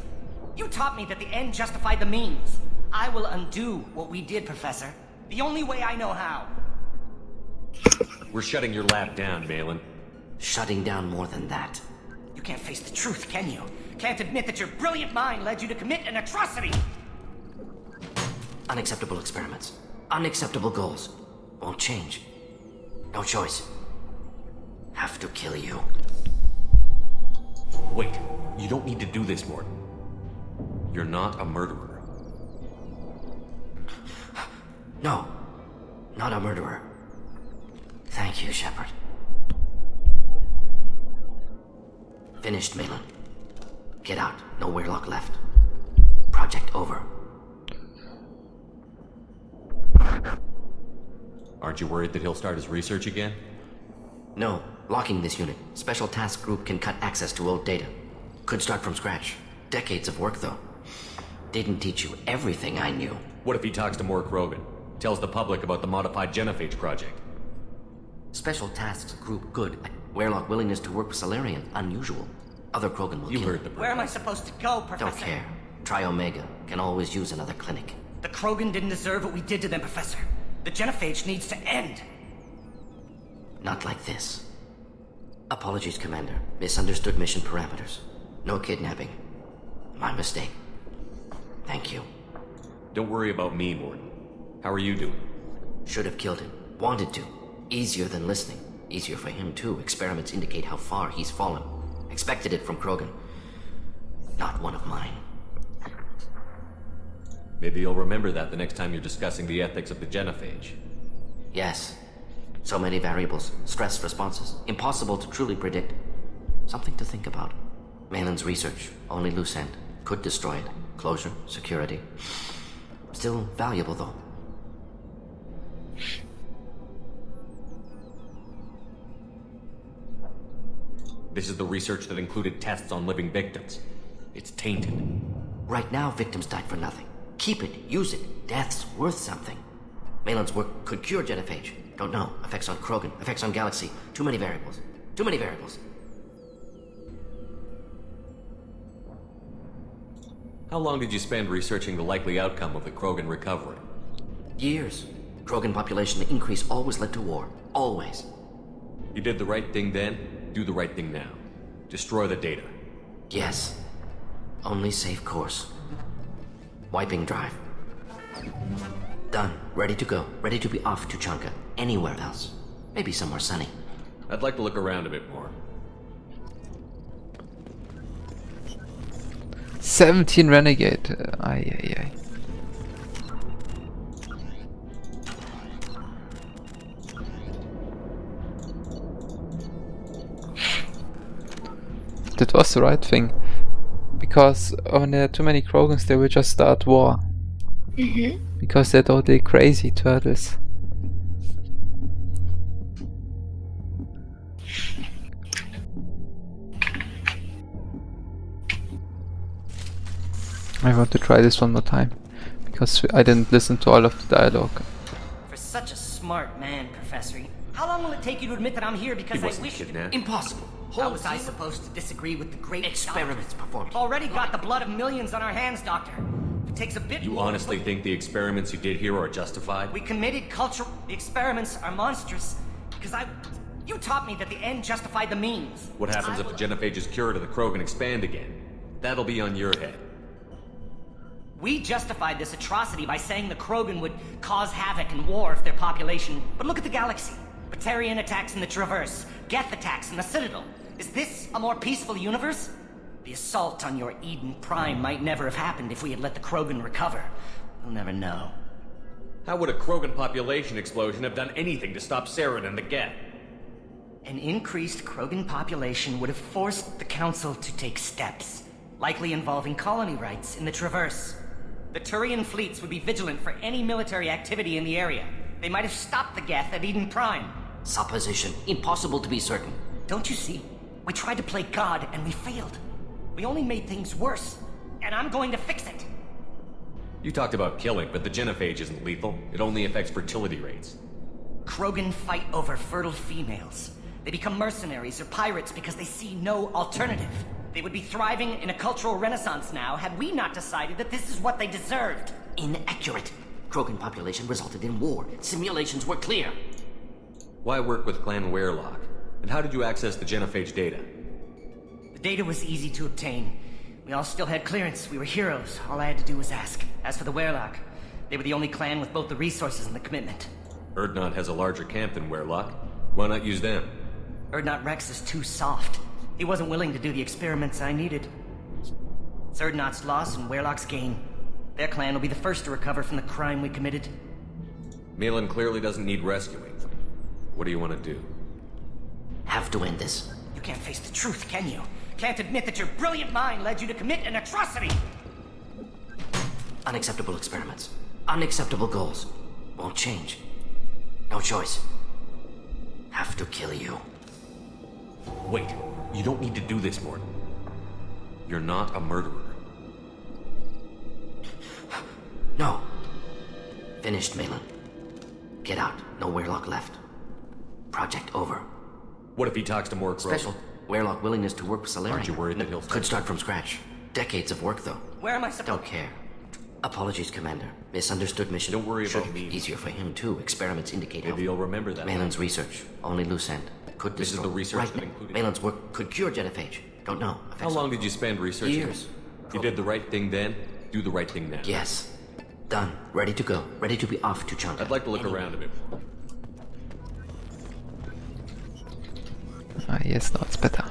You taught me that the end justified the means. I will undo what we did, Professor. The only way I know how. We're shutting your lab down, Malin. Shutting down more than that. You can't face the truth, can you? Can't admit that your brilliant mind led you to commit an atrocity! Unacceptable experiments. Unacceptable goals. Won't change. No choice. Have to kill you. Wait, you don't need to do this, Morton. You're not a murderer. No. Not a murderer. Thank you, Shepard. Finished, Malin. Get out. No Weirlock left. Project over. Aren't you worried that he'll start his research again? No. Locking this unit. Special task group can cut access to old data. Could start from scratch. Decades of work, though. Didn't teach you everything I knew. What if he talks to more Krogan? Tells the public about the modified genophage project. Special tasks group good. Werelock willingness to work with Salarian unusual. Other Krogan will You kill. heard the Where am I supposed to go, Professor? Don't care. Try Omega. Can always use another clinic. The Krogan didn't deserve what we did to them, Professor. The genophage needs to end. Not like this. Apologies, Commander. Misunderstood mission parameters. No kidnapping. My mistake. Thank you. Don't worry about me, Morton. How are you doing? Should have killed him. Wanted to. Easier than listening. Easier for him, too. Experiments indicate how far he's fallen. Expected it from Krogan. Not one of mine. Maybe you'll remember that the next time you're discussing the ethics of the genophage. Yes. So many variables. Stress responses. Impossible to truly predict. Something to think about. Malin's research. Only loose end. Could destroy it. Closure. Security. Still valuable, though. This is the research that included tests on living victims. It's tainted. Right now, victims died for nothing. Keep it, use it. Death's worth something. Malin's work could cure genophage. Don't know. Effects on Krogan, effects on Galaxy. Too many variables. Too many variables. How long did you spend researching the likely outcome of the Krogan recovery? Years. Krogan population increase always led to war. Always. You did the right thing then, do the right thing now. Destroy the data. Yes. Only safe course. Wiping drive. Done. Ready to go. Ready to be off to Chanka. Anywhere else. Maybe somewhere sunny. I'd like to look around a bit more. 17 Renegade. Ay. That was the right thing. Because when there are too many Krogans, they will just start war. Because they're totally crazy turtles. I want to try this one more time. Because I didn't listen to all of the dialogue. For such a smart man, Professor, how long will it take you to admit that I'm here because He I wasn't wish... kidnapped. Impossible. How was I supposed to disagree with the great Experiments performed. Already got the blood of millions on our hands, Doctor. It takes a bit You more, honestly but think the experiments you did here are justified? we committed culture. The experiments are monstrous because you taught me that the end justified the means. What happens if the genophage is cured and the Krogan expand again? That'll be on your head. We justified this atrocity by saying the Krogan would cause havoc and war if their population. But look at the galaxy. Batarian attacks in the Traverse, Geth attacks in the Citadel. Is this a more peaceful universe? The assault on your Eden Prime might never have happened if we had let the Krogan recover. We'll never know. How would a Krogan population explosion have done anything to stop Saren and the Geth? An increased Krogan population would have forced the Council to take steps, likely involving colony rights in the Traverse. The Turian fleets would be vigilant for any military activity in the area. They might have stopped the Geth at Eden Prime. Supposition. Impossible to be certain. Don't you see? We tried to play God and we failed. We only made things worse. And I'm going to fix it. You talked about killing, but the genophage isn't lethal. It only affects fertility rates. Krogan fight over fertile females. They become mercenaries or pirates because they see no alternative. They would be thriving in a cultural renaissance now had we not decided that this is what they deserved. Inaccurate. Krogan population resulted in war. Simulations were clear. Why work with Clan Werelock? And how did you access the genophage data? The data was easy to obtain. We all still had clearance. We were heroes. All I had to do was ask. As for the Werelock, they were the only clan with both the resources and the commitment. Erdnot has a larger camp than Werelock. Why not use them? Erdnot Rex is too soft. He wasn't willing to do the experiments I needed. It's Erdnot's loss and Werelock's gain. Their clan will be the first to recover from the crime we committed. Malin clearly doesn't need rescuing. What do you want to do? Have to end this. You can't face the truth, can you? Can't admit that your brilliant mind led you to commit an atrocity! Unacceptable experiments. Unacceptable goals. Won't change. No choice. Have to kill you. Wait, you don't need to do this, Morton. You're not a murderer. No. Finished, Malin. get out. No Weirlock left. Project over. What if he talks to more Krogan? Special. Weirlock willingness to work with Solarian. Aren't you worried that he'll Could start from scratch. Decades of work, though. Where am I supposed? Don't care. Apologies, Commander. Misunderstood mission. Don't worry about Should me. Easier for him, too. Experiments indicate Maybe you'll remember that. Malin's research. Only loose end. Could This is destroy. the research right. that included... Malin's work could cure genophage. Don't know. How long did you spend researching? Years. You did the right thing then. Do the right thing now. Yes. Done. Ready to go. Ready to be off to Chanda. I'd like to look around a bit. Ah, yes, now it's better.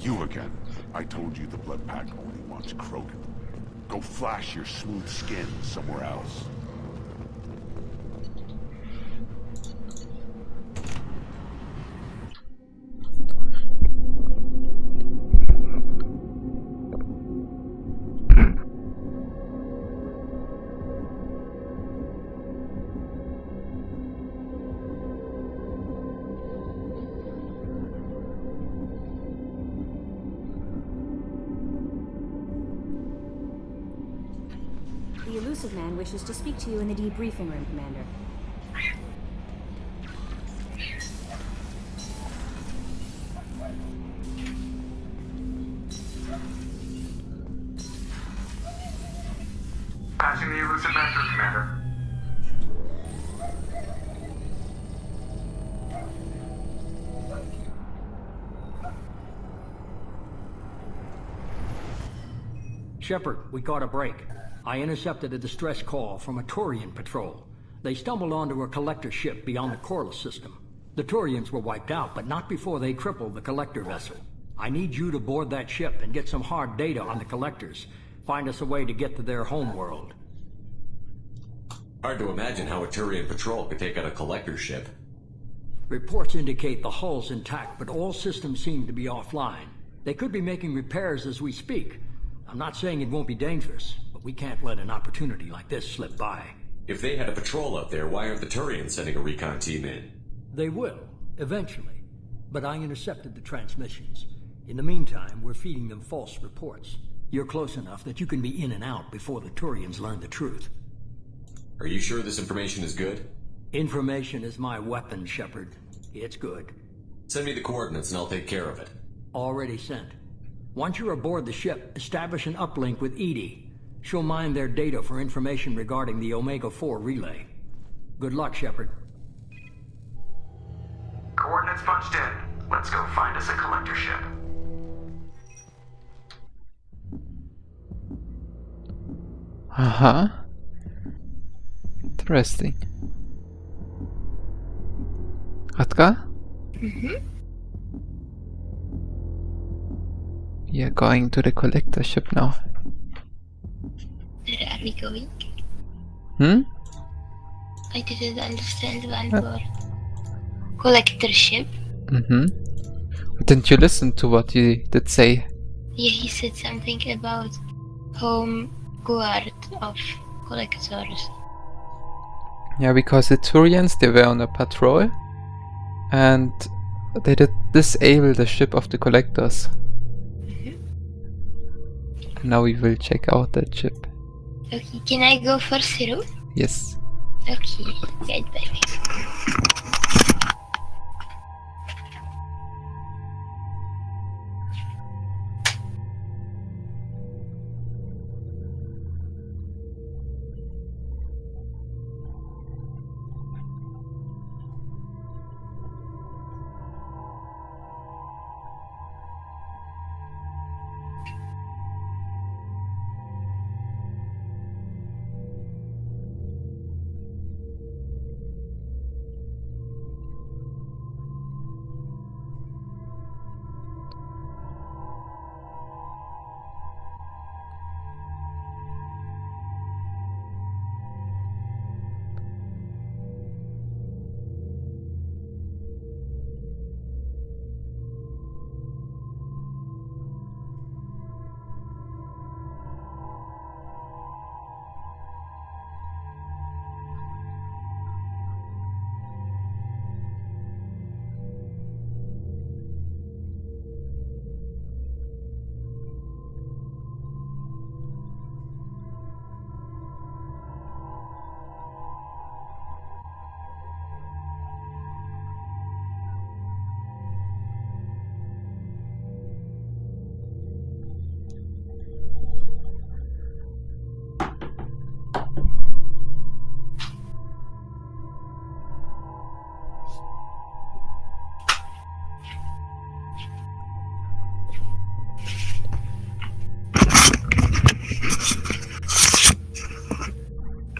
You again. I told you the Blood Pack only wants Krogan. Go flash your smooth skin somewhere else. The elusive man wishes to speak to you in the debriefing room, Commander. Passing the elusive man through, Commander. Shepard, we caught a break. I intercepted a distress call from a Turian patrol. They stumbled onto a collector ship beyond the Corliss system. The Turians were wiped out, but not before they crippled the collector vessel. I need you to board that ship and get some hard data on the collectors. Find us a way to get to their homeworld. Hard to imagine how a Turian patrol could take out a collector ship. Reports indicate the hull's intact, but all systems seem to be offline. They could be making repairs as we speak. I'm not saying it won't be dangerous, but we can't let an opportunity like this slip by. If they had a patrol out there, why aren't the Turians sending a recon team in? They will, eventually. But I intercepted the transmissions. In the meantime, we're feeding them false reports. You're close enough that you can be in and out before the Turians learn the truth. Are you sure this information is good? Information is my weapon, Shepard. It's good. Send me the coordinates and I'll take care of it. Already sent. Once you're aboard the ship, establish an uplink with Edie. She'll mine their data for information regarding the Omega-4 relay. Good luck, Shepard. Coordinates punched in. Let's go find us a collector ship. Uh-huh. Interesting. Atka? We are going to the collector ship now. Where are we going? I didn't understand one word. Collector ship? Didn't you listen to what he did say? Yeah, he said something about home guard of collectors. Yeah, because the Turians, they were on a patrol and they did disable the ship of the collectors. And now we will check out that ship. Okay, can I go first, Hero? Yes. Okay, get back.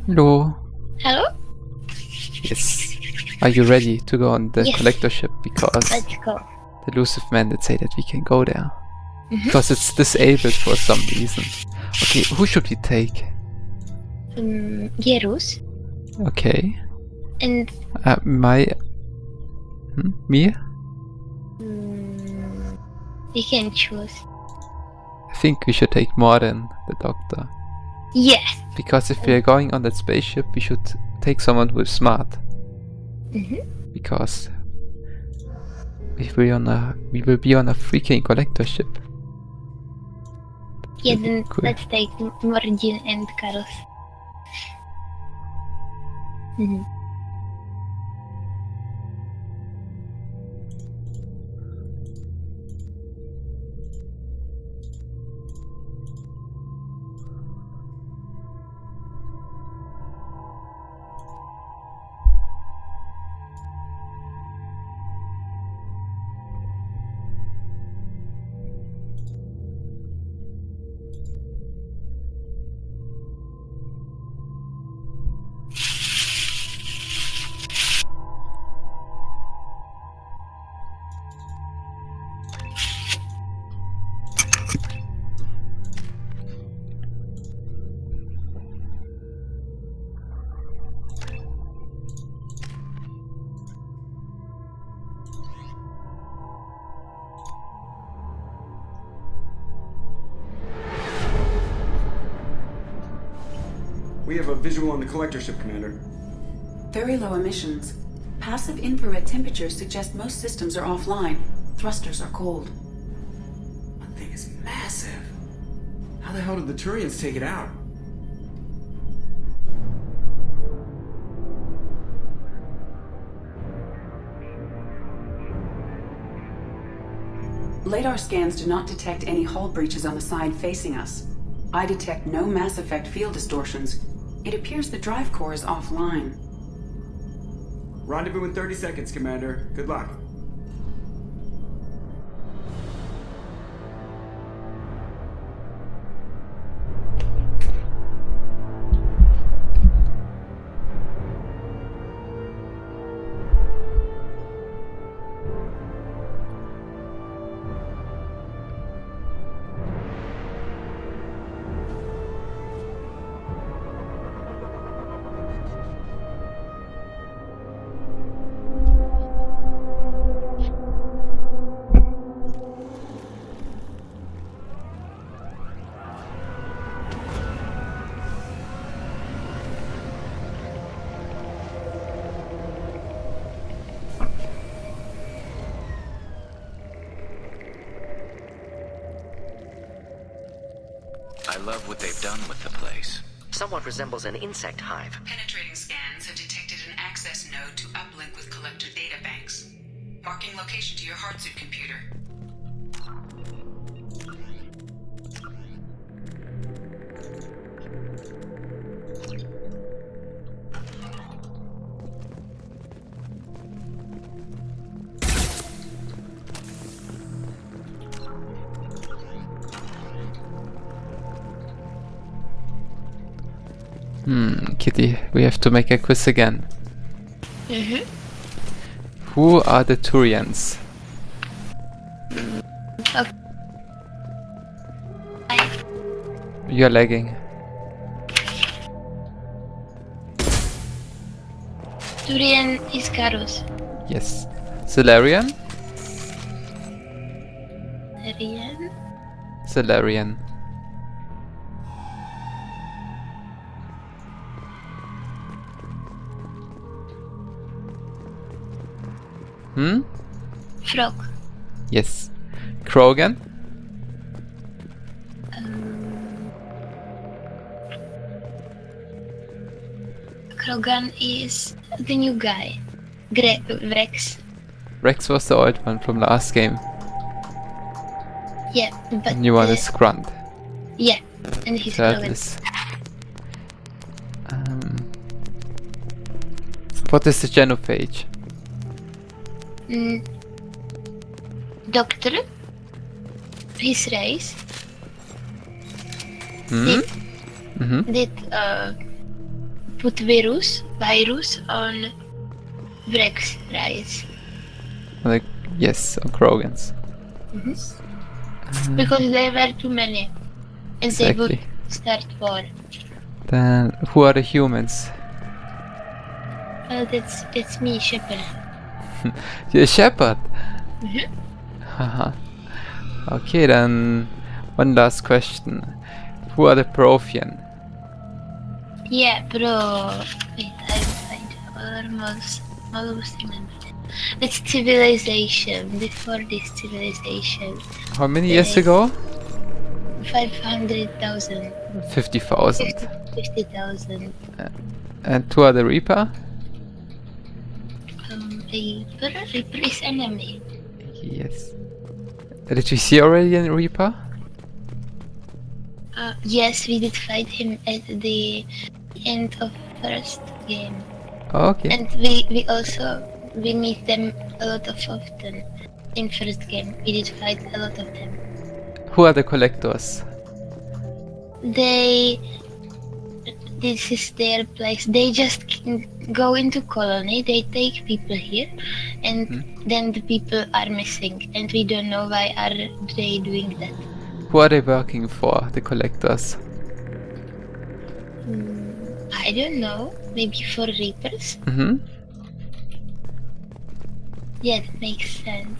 Hello. Hello? Yes. Are you ready to go on the Yes. collector ship? Because Let's go. the elusive man did say that we can go there. Because it's disabled for some reason. Okay, who should we take? Gerus. Okay. And me? you can choose. I think we should take more than the doctor. Yes. Because if we are going on that spaceship, we should take someone who is smart. Because we will be on a freaking collector ship. Yeah, then let's take Morgin and Carlos. We have a visual on the collector ship, Commander. Very low emissions. Passive infrared temperatures suggest most systems are offline. Thrusters are cold. That thing is massive. How the hell did the Turians take it out? Radar scans do not detect any hull breaches on the side facing us. I detect no mass effect field distortions. It appears the drive core is offline. Rendezvous in 30 seconds, Commander. Good luck. I love what they've done with the place. Somewhat resembles an insect hive. Penetrating scans have detected an access node to uplink with collector data banks. Marking location to your hardsuit computer. Kitty, we have to make a quiz again. Who are the Turians? You're lagging. Turian is Carlos. Yes. Solarian? Arian? Solarian. Frog. Yes. Krogan? Krogan is the new guy. Rex. Rex was the old one from last game. Yeah, but The new one is Grunt. yeah, and he's That Krogan. is... what is the genophage? Doctor, his race did put virus on Rex, right? Like, yes, on Krogans. Because there were too many, and they would start war. Then who are the humans? That's me, Shepard. You're a shepherd. Mm-hmm. Haha. Okay, then one last question. Who are the Prothean? Yeah, bro. Wait, I almost remember that. It's civilization. Before this civilization. How many years ago? 500,000. 50,000. 50,000. And who are the Reaper? Reaper is enemy. Yes. Did we see already a Reaper? Yes, we did fight him at the end of first game. Okay. And we meet them a lot of often in first game. We did fight a lot of them. Who are the collectors? This is their place. They just go into colony, they take people here, and then the people are missing, and we don't know why are they doing that. Who are they working for, the collectors? I don't know, maybe for Reapers? Yeah, that makes sense.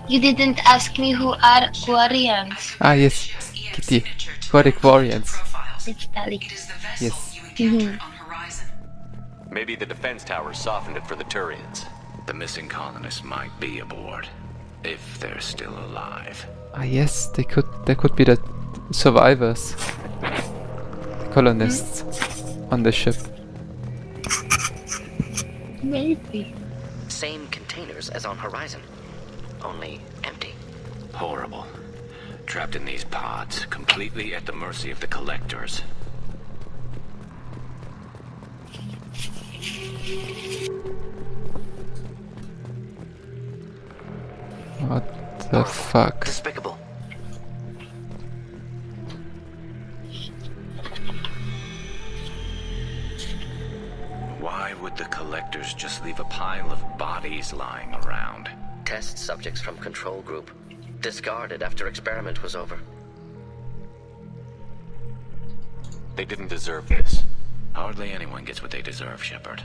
You didn't ask me who are Quarians. Ah, yes, Kitty. Who are the Quarians? It's Tali. Yes. Maybe the defense towers softened it for the Turians. The missing colonists might be aboard, if they're still alive. Ah, yes, they could be the survivors, the colonists on the ship. Maybe. Same containers as on Horizon, only empty. Horrible. Trapped in these pods, completely at the mercy of the collectors. What the fuck? Despicable. Why would the collectors just leave a pile of bodies lying around? Test subjects from control group. Discarded after experiment was over. They didn't deserve this. Hardly anyone gets what they deserve, Shepard.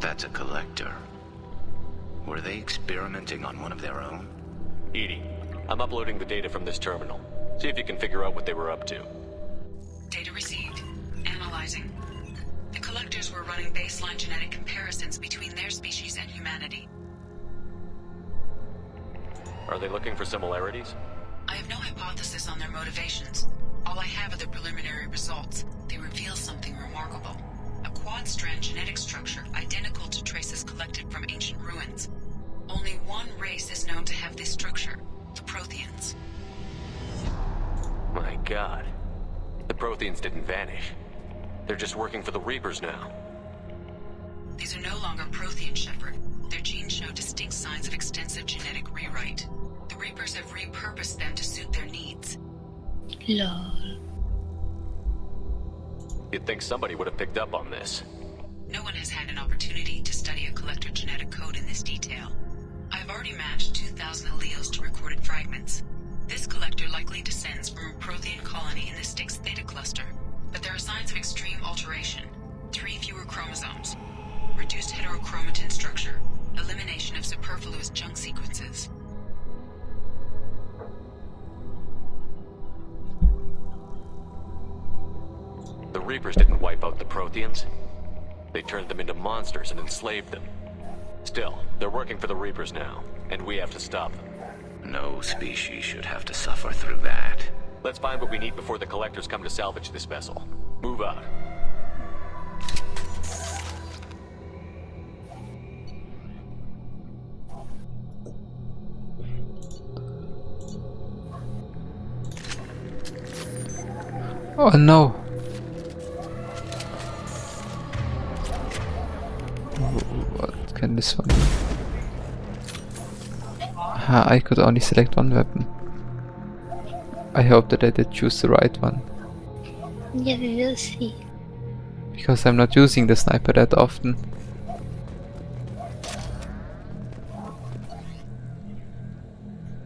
That's a collector. Were they experimenting on one of their own? Edie, I'm uploading the data from this terminal. See if you can figure out what they were up to. Data received. Analyzing. The collectors were running baseline genetic comparisons between their species and humanity. Are they looking for similarities? I have no hypothesis on their motivations. All I have are the preliminary results. They reveal something remarkable. A quad-strand genetic structure identical to traces collected from ancient ruins. Only one race is known to have this structure, the Protheans. My god. The Protheans didn't vanish. They're just working for the Reapers now. These are no longer Prothean, Shepard. Their genes show distinct signs of extensive genetic rewrite. The Reapers have repurposed them to suit their needs. Lol. You'd think somebody would have picked up on this. No one has had an opportunity to study a collector genetic code in this detail. I've already matched 2,000 alleles to recorded fragments. This collector likely descends from a Prothean colony in the Styx Theta cluster, but there are signs of extreme alteration. 3 fewer chromosomes, reduced heterochromatin structure, elimination of superfluous junk sequences. Reapers didn't wipe out the Protheans. They turned them into monsters and enslaved them. Still, they're working for the Reapers now, and we have to stop them. No species should have to suffer through that. Let's find what we need before the Collectors come to salvage this vessel. Move out. Oh no! What can this one do? Ah, I could only select one weapon. I hope that I did choose the right one. Yeah, we will see. Because I'm not using the sniper that often.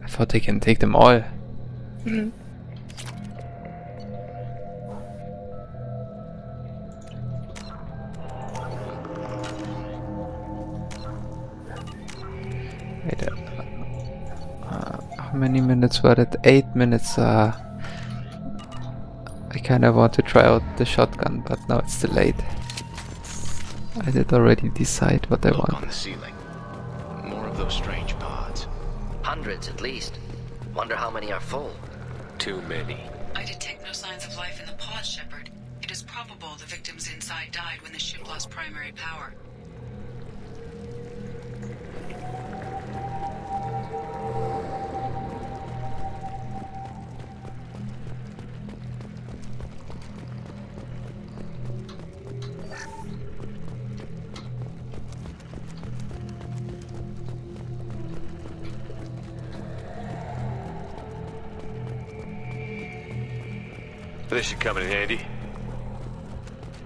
I thought I can take them all. Mhm. Wait, how many minutes were it? 8 minutes. I kinda want to try out the shotgun, but now it's too late. I did already decide what I want. On the ceiling. More of those strange pods. Hundreds at least. Wonder how many are full. Too many. I detect no signs of life in the pod, Shepard. It is probable the victims inside died when the ship lost primary power. This should come in handy.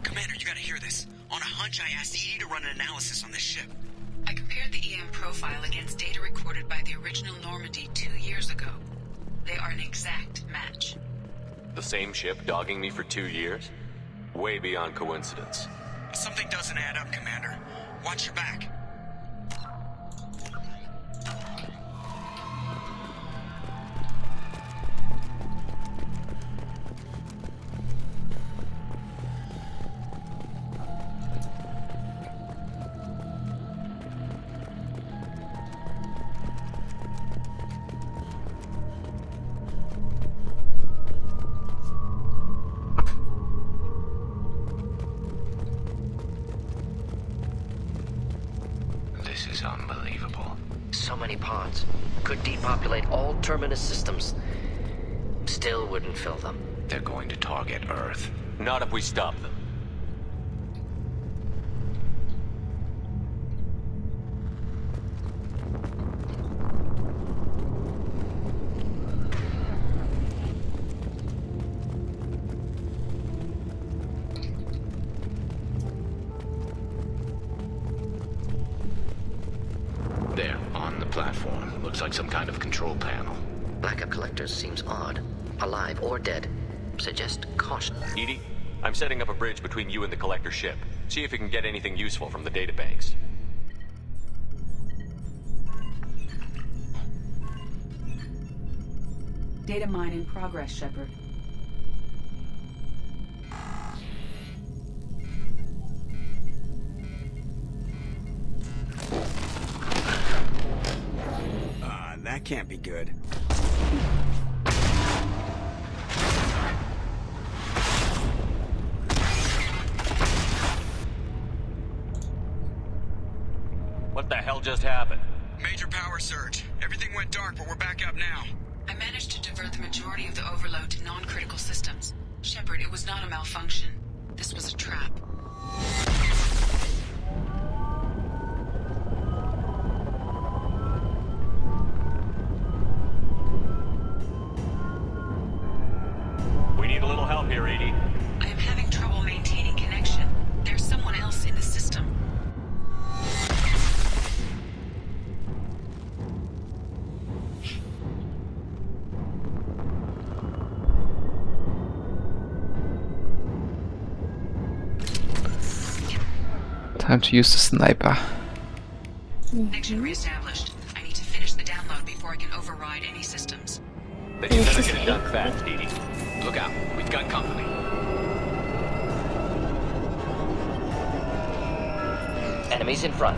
Commander, you gotta hear this. On a hunch, I asked Edie to run an analysis on this ship. I compared the EM profile against data recorded by the original Normandy 2 years ago. They are an exact match. The same ship dogging me for 2 years? Way beyond coincidence. Something doesn't add up, Commander. Watch your back. This is unbelievable. So many pods. Could depopulate all terminus systems. Still wouldn't fill them. They're going to target Earth. Not if we stop them. There, on the platform. Looks like some kind of control panel. Backup collectors seems odd. Alive or dead. Suggest caution. Edie, I'm setting up a bridge between you and the Collector ship. See if you can get anything useful from the databanks. Data mine in progress, Shepard. That can't be good. What the hell just happened? Major power surge. Everything went dark, but we're back up now. I managed to divert the majority of the overload to non-critical systems. Shepard, it was not a malfunction. This was a trap. We need a little help here, Edie. I am having trouble maintaining connection. There's someone else in the system. Time to use the sniper. Connection reestablished. I need to finish the download before I can override any systems. Then you better get it done fast, Edie. Look out, we've got company. Enemies in front.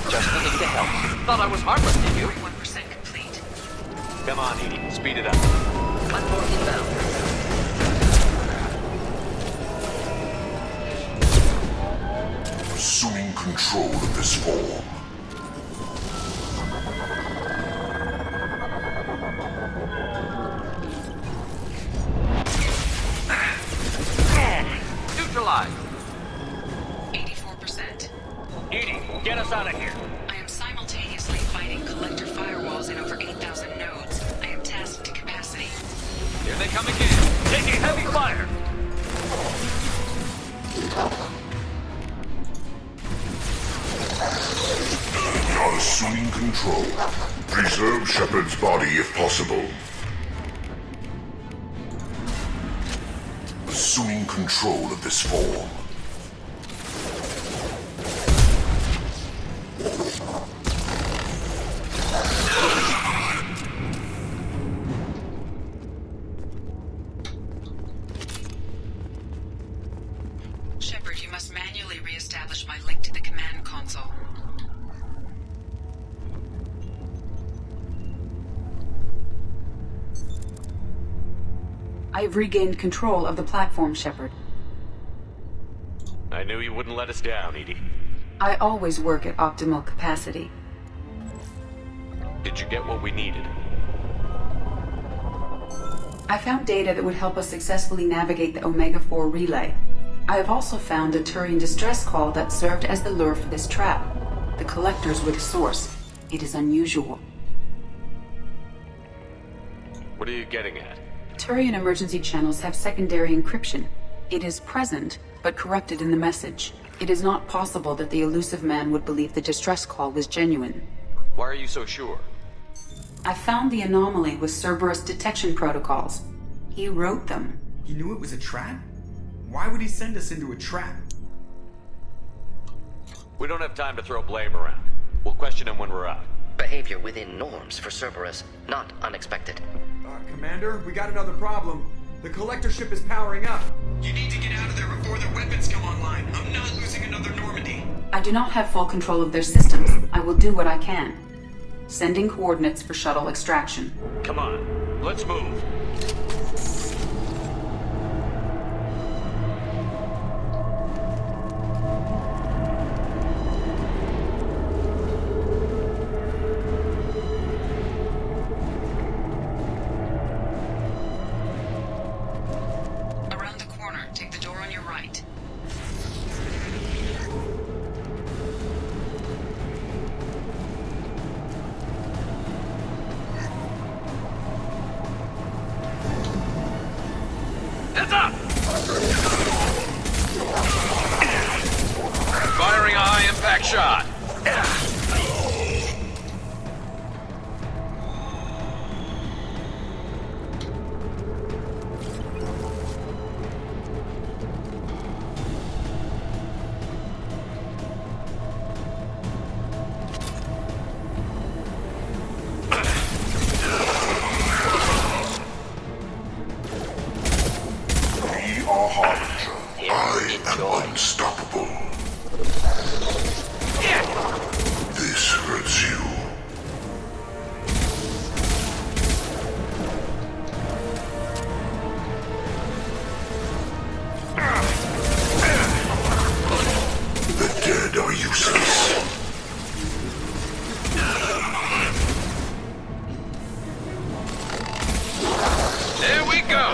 Just looking to help. Thought I was harmless, did you? 1% complete. Come on, Edie. Speed it up. Platform inbound. Assuming control of this form. Neutralized. 84%. Edie, get us out of here. I am simultaneously fighting collector firewalls in over 8,000 nodes. I am tasked to capacity. Here they come again. Taking heavy fire. We are assuming control. Preserve Shepard's body if possible. Assuming control of this form. Shepard, you must manually re-establish my link to the command console. I've regained control of the platform, Shepard. I knew you wouldn't let us down, Edie. I always work at optimal capacity. Did you get what we needed? I found data that would help us successfully navigate the Omega-4 relay. I have also found a Turian distress call that served as the lure for this trap. The collectors were the source. It is unusual. What are you getting at? Turian emergency channels have secondary encryption. It is present, but corrupted in the message. It is not possible that the elusive man would believe the distress call was genuine. Why are you so sure? I found the anomaly with Cerberus detection protocols. He wrote them. He knew it was a trap? Why would he send us into a trap? We don't have time to throw blame around. We'll question him when we're out. Behavior within norms for Cerberus, not unexpected. Commander, we got another problem. The collector ship is powering up. You need to get out of there before their weapons come online. I'm not losing another Normandy. I do not have full control of their systems. I will do what I can. Sending coordinates for shuttle extraction. Come on, let's move. Around the corner, take the door on your right. Heads up! Firing a high-impact shot. I am unstoppable. This hurts you. The dead are useless. There we go.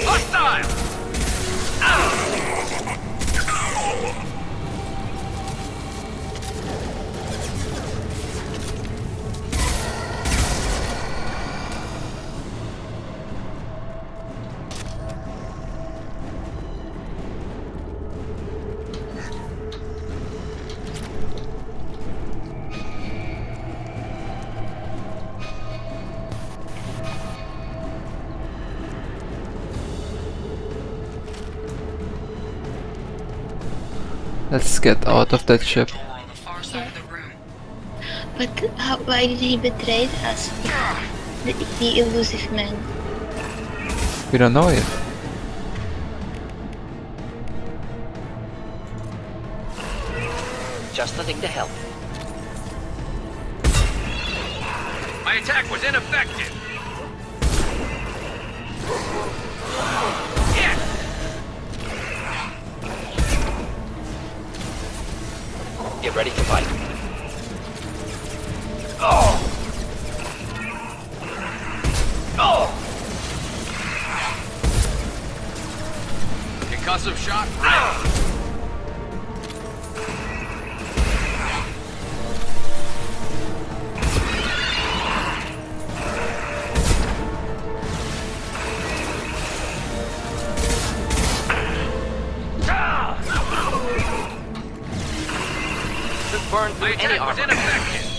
Hostile! Let's get out of that ship. But why did he betray us? the elusive man? We don't know yet. Just the thing to help. My attack was ineffective. Yeah. Get ready to fight. Oh! Oh! Concussive shot ready. Burn through My any attack was armor. ineffective.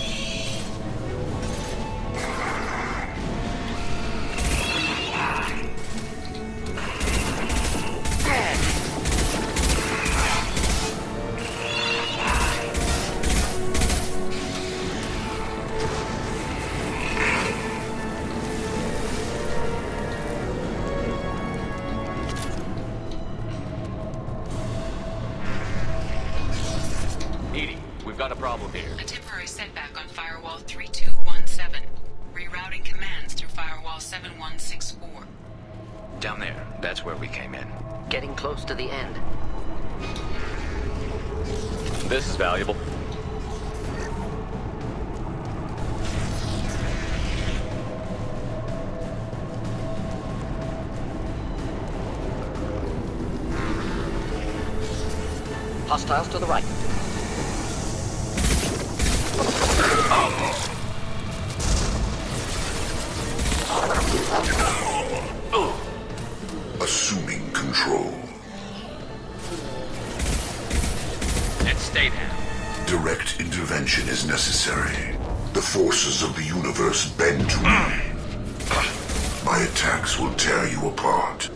Edie, we've got a problem here. A temporary setback on Firewall 3217. Rerouting commands through Firewall 7164. Down there, that's where we came in. Getting close to the end. This is valuable. Hostiles to the right. Assuming control. And stay down. Direct intervention is necessary. The forces of the universe bend to me. My attacks will tear you apart.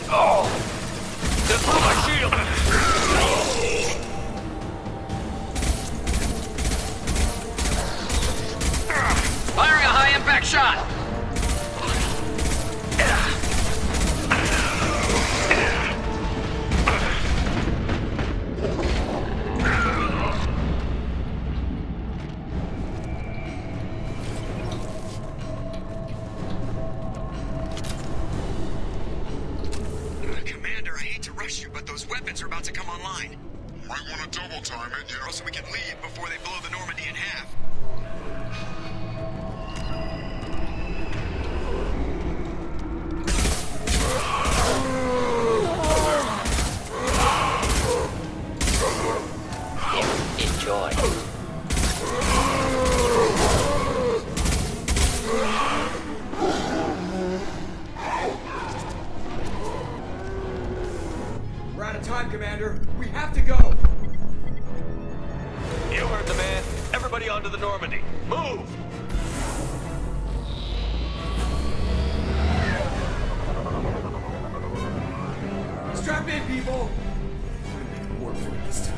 Oh! Just blew my shield! Firing a high-impact shot! Commander, I hate to rush you, but those weapons are about to come online. Might want to double time it, you know. So we can leave before they blow the Normandy in half. Enjoy. We're out of time, Commander. We have to go. You heard the man. Everybody onto the Normandy. Move! Strap in, people. Work for it this time.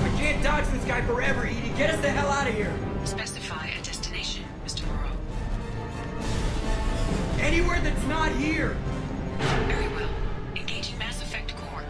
We can't dodge this guy forever, Edie. Get us the hell out of here. Specify a destination, Mr. Burrow. Anywhere that's not here. Very well. Engaging Mass Effect Core.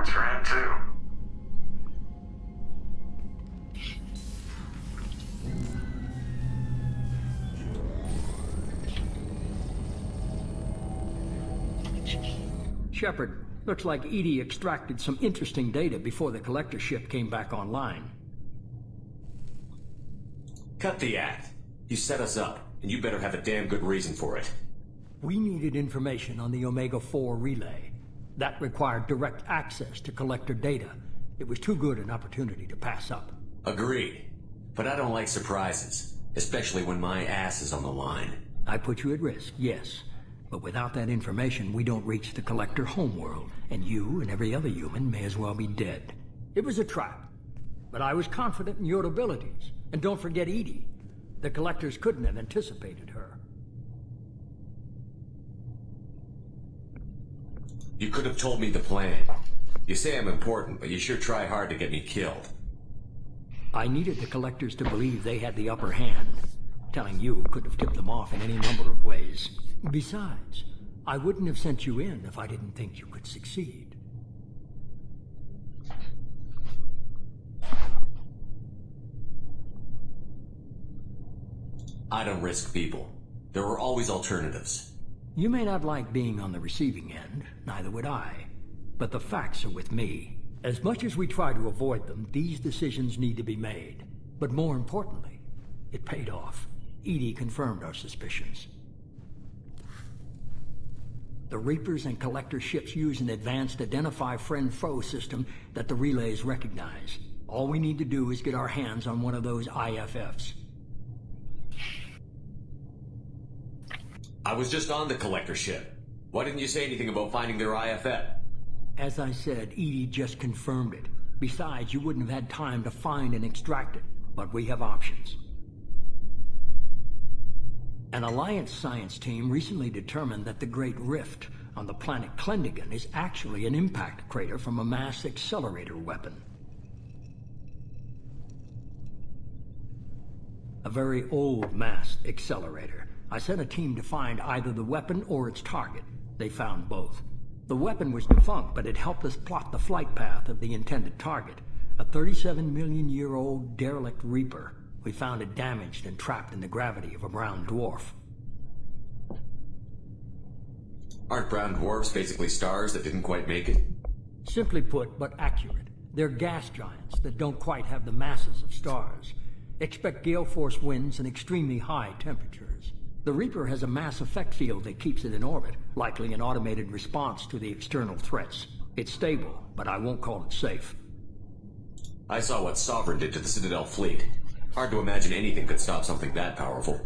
rewards for him, too. Shepard, looks like Edie extracted some interesting data before the collector ship came back online. Cut the act. You set us up, and you better have a damn good reason for it. We needed information on the Omega-4 relay. That required direct access to collector data. It was too good an opportunity to pass up. Agreed. But I don't like surprises, especially when my ass is on the line. I put you at risk, yes. But without that information, we don't reach the collector homeworld, and you and every other human may as well be dead. It was a trap, but I was confident in your abilities. And don't forget Edie. The collectors couldn't have anticipated her. You could have told me the plan. You say I'm important, but you sure try hard to get me killed. I needed the collectors to believe they had the upper hand. Telling you could have tipped them off in any number of ways. Besides, I wouldn't have sent you in if I didn't think you could succeed. I don't risk people. There are always alternatives. You may not like being on the receiving end, neither would I. But the facts are with me. As much as we try to avoid them, these decisions need to be made. But more importantly, it paid off. Edie confirmed our suspicions. The Reapers and Collector ships use an advanced Identify Friend-Foe system that the relays recognize. All we need to do is get our hands on one of those IFFs. I was just on the Collector ship. Why didn't you say anything about finding their IFF? As I said, Edie just confirmed it. Besides, you wouldn't have had time to find and extract it. But we have options. An Alliance science team recently determined that the Great Rift on the planet Klendigan is actually an impact crater from a mass accelerator weapon. A very old mass accelerator. I sent a team to find either the weapon or its target. They found both. The weapon was defunct, but it helped us plot the flight path of the intended target. A 37-million-year-old derelict Reaper. We found it damaged and trapped in the gravity of a brown dwarf. Aren't brown dwarfs basically stars that didn't quite make it? Simply put, but accurate. They're gas giants that don't quite have the masses of stars. Expect gale force winds and extremely high temperatures. The Reaper has a mass effect field that keeps it in orbit, likely an automated response to the external threats. It's stable, but I won't call it safe. I saw what Sovereign did to the Citadel fleet. Hard to imagine anything could stop something that powerful.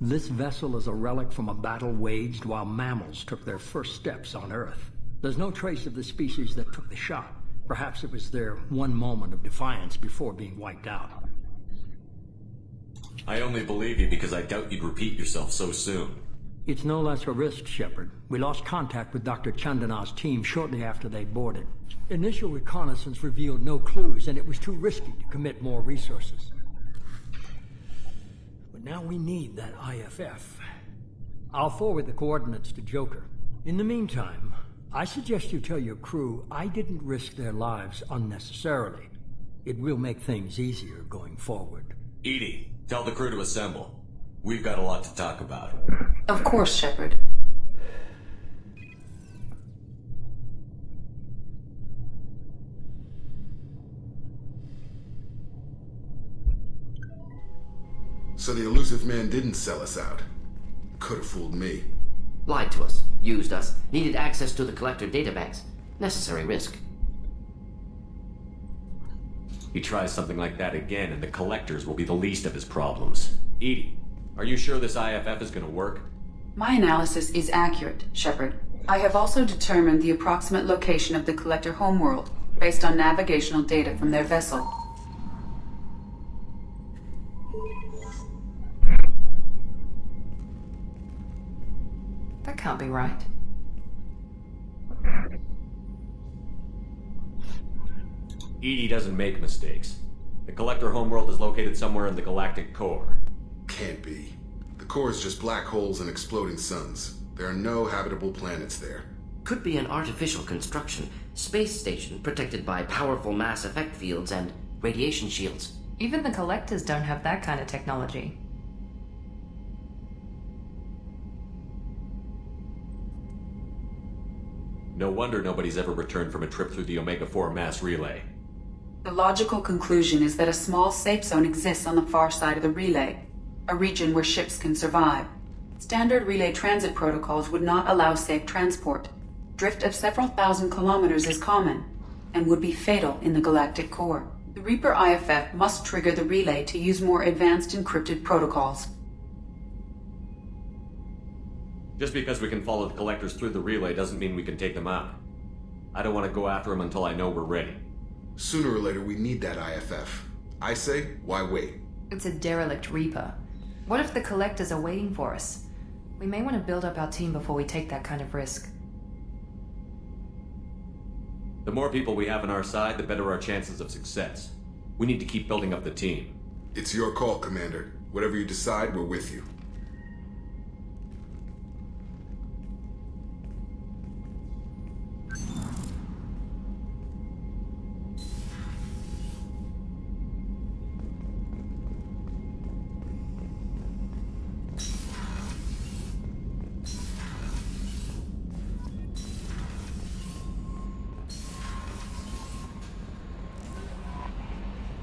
This vessel is a relic from a battle waged while mammals took their first steps on Earth. There's no trace of the species that took the shot. Perhaps it was their one moment of defiance before being wiped out. I only believe you because I doubt you'd repeat yourself so soon. It's no less a risk, Shepard. We lost contact with Dr. Chandana's team shortly after they boarded. Initial reconnaissance revealed no clues, and it was too risky to commit more resources. But now we need that IFF. I'll forward the coordinates to Joker. In the meantime, I suggest you tell your crew I didn't risk their lives unnecessarily. It will make things easier going forward. Edie, tell the crew to assemble. We've got a lot to talk about. Of course, Shepard. So the elusive man didn't sell us out. Could have fooled me. Lied to us, used us, needed access to the Collector databanks. Necessary risk. He tries something like that again, and the Collectors will be the least of his problems. Edie, are you sure this IFF is gonna work? My analysis is accurate, Shepard. I have also determined the approximate location of the Collector homeworld, based on navigational data from their vessel. That can't be right. Edie doesn't make mistakes. The Collector homeworld is located somewhere in the galactic core. Can't be. The core is just black holes and exploding suns. There are no habitable planets there. Could be an artificial construction, space station protected by powerful mass effect fields and radiation shields. Even the Collectors don't have that kind of technology. No wonder nobody's ever returned from a trip through the Omega-4 mass relay. The logical conclusion is that a small safe zone exists on the far side of the relay, a region where ships can survive. Standard relay transit protocols would not allow safe transport. Drift of several thousand kilometers is common, and would be fatal in the galactic core. The Reaper IFF must trigger the relay to use more advanced encrypted protocols. Just because we can follow the Collectors through the relay doesn't mean we can take them out. I don't want to go after them until I know we're ready. Sooner or later, we need that IFF. I say, why wait? It's a derelict Reaper. What if the Collectors are waiting for us? We may want to build up our team before we take that kind of risk. The more people we have on our side, the better our chances of success. We need to keep building up the team. It's your call, Commander. Whatever you decide, we're with you.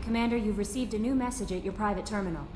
Commander, you've received a new message at your private terminal.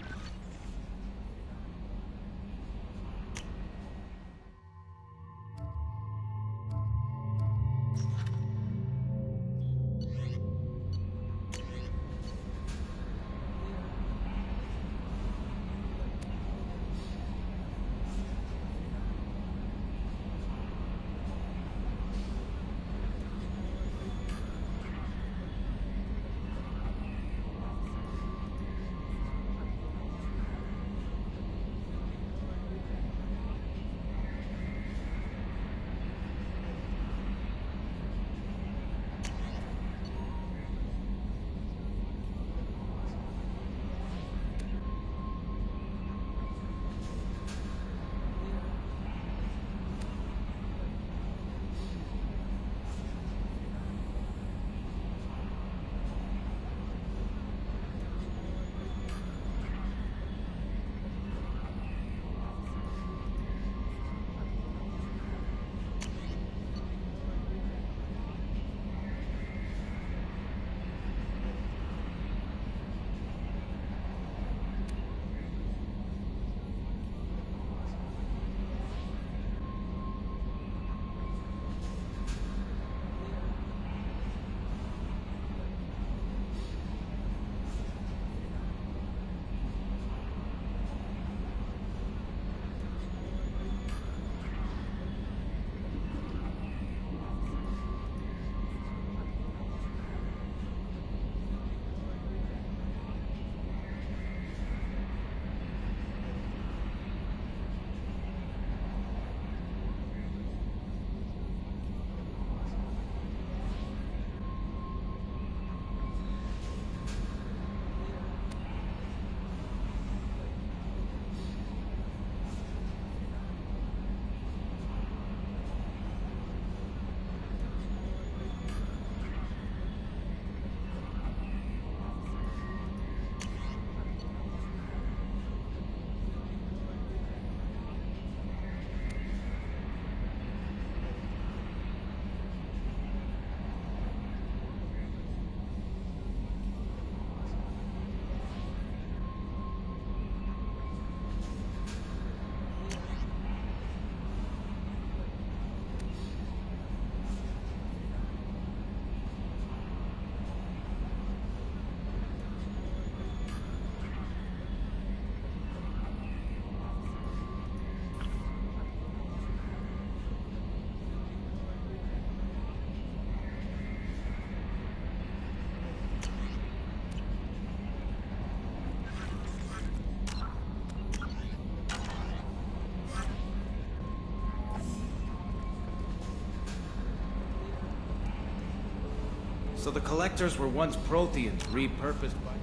So the Collectors were once Protheans, repurposed by...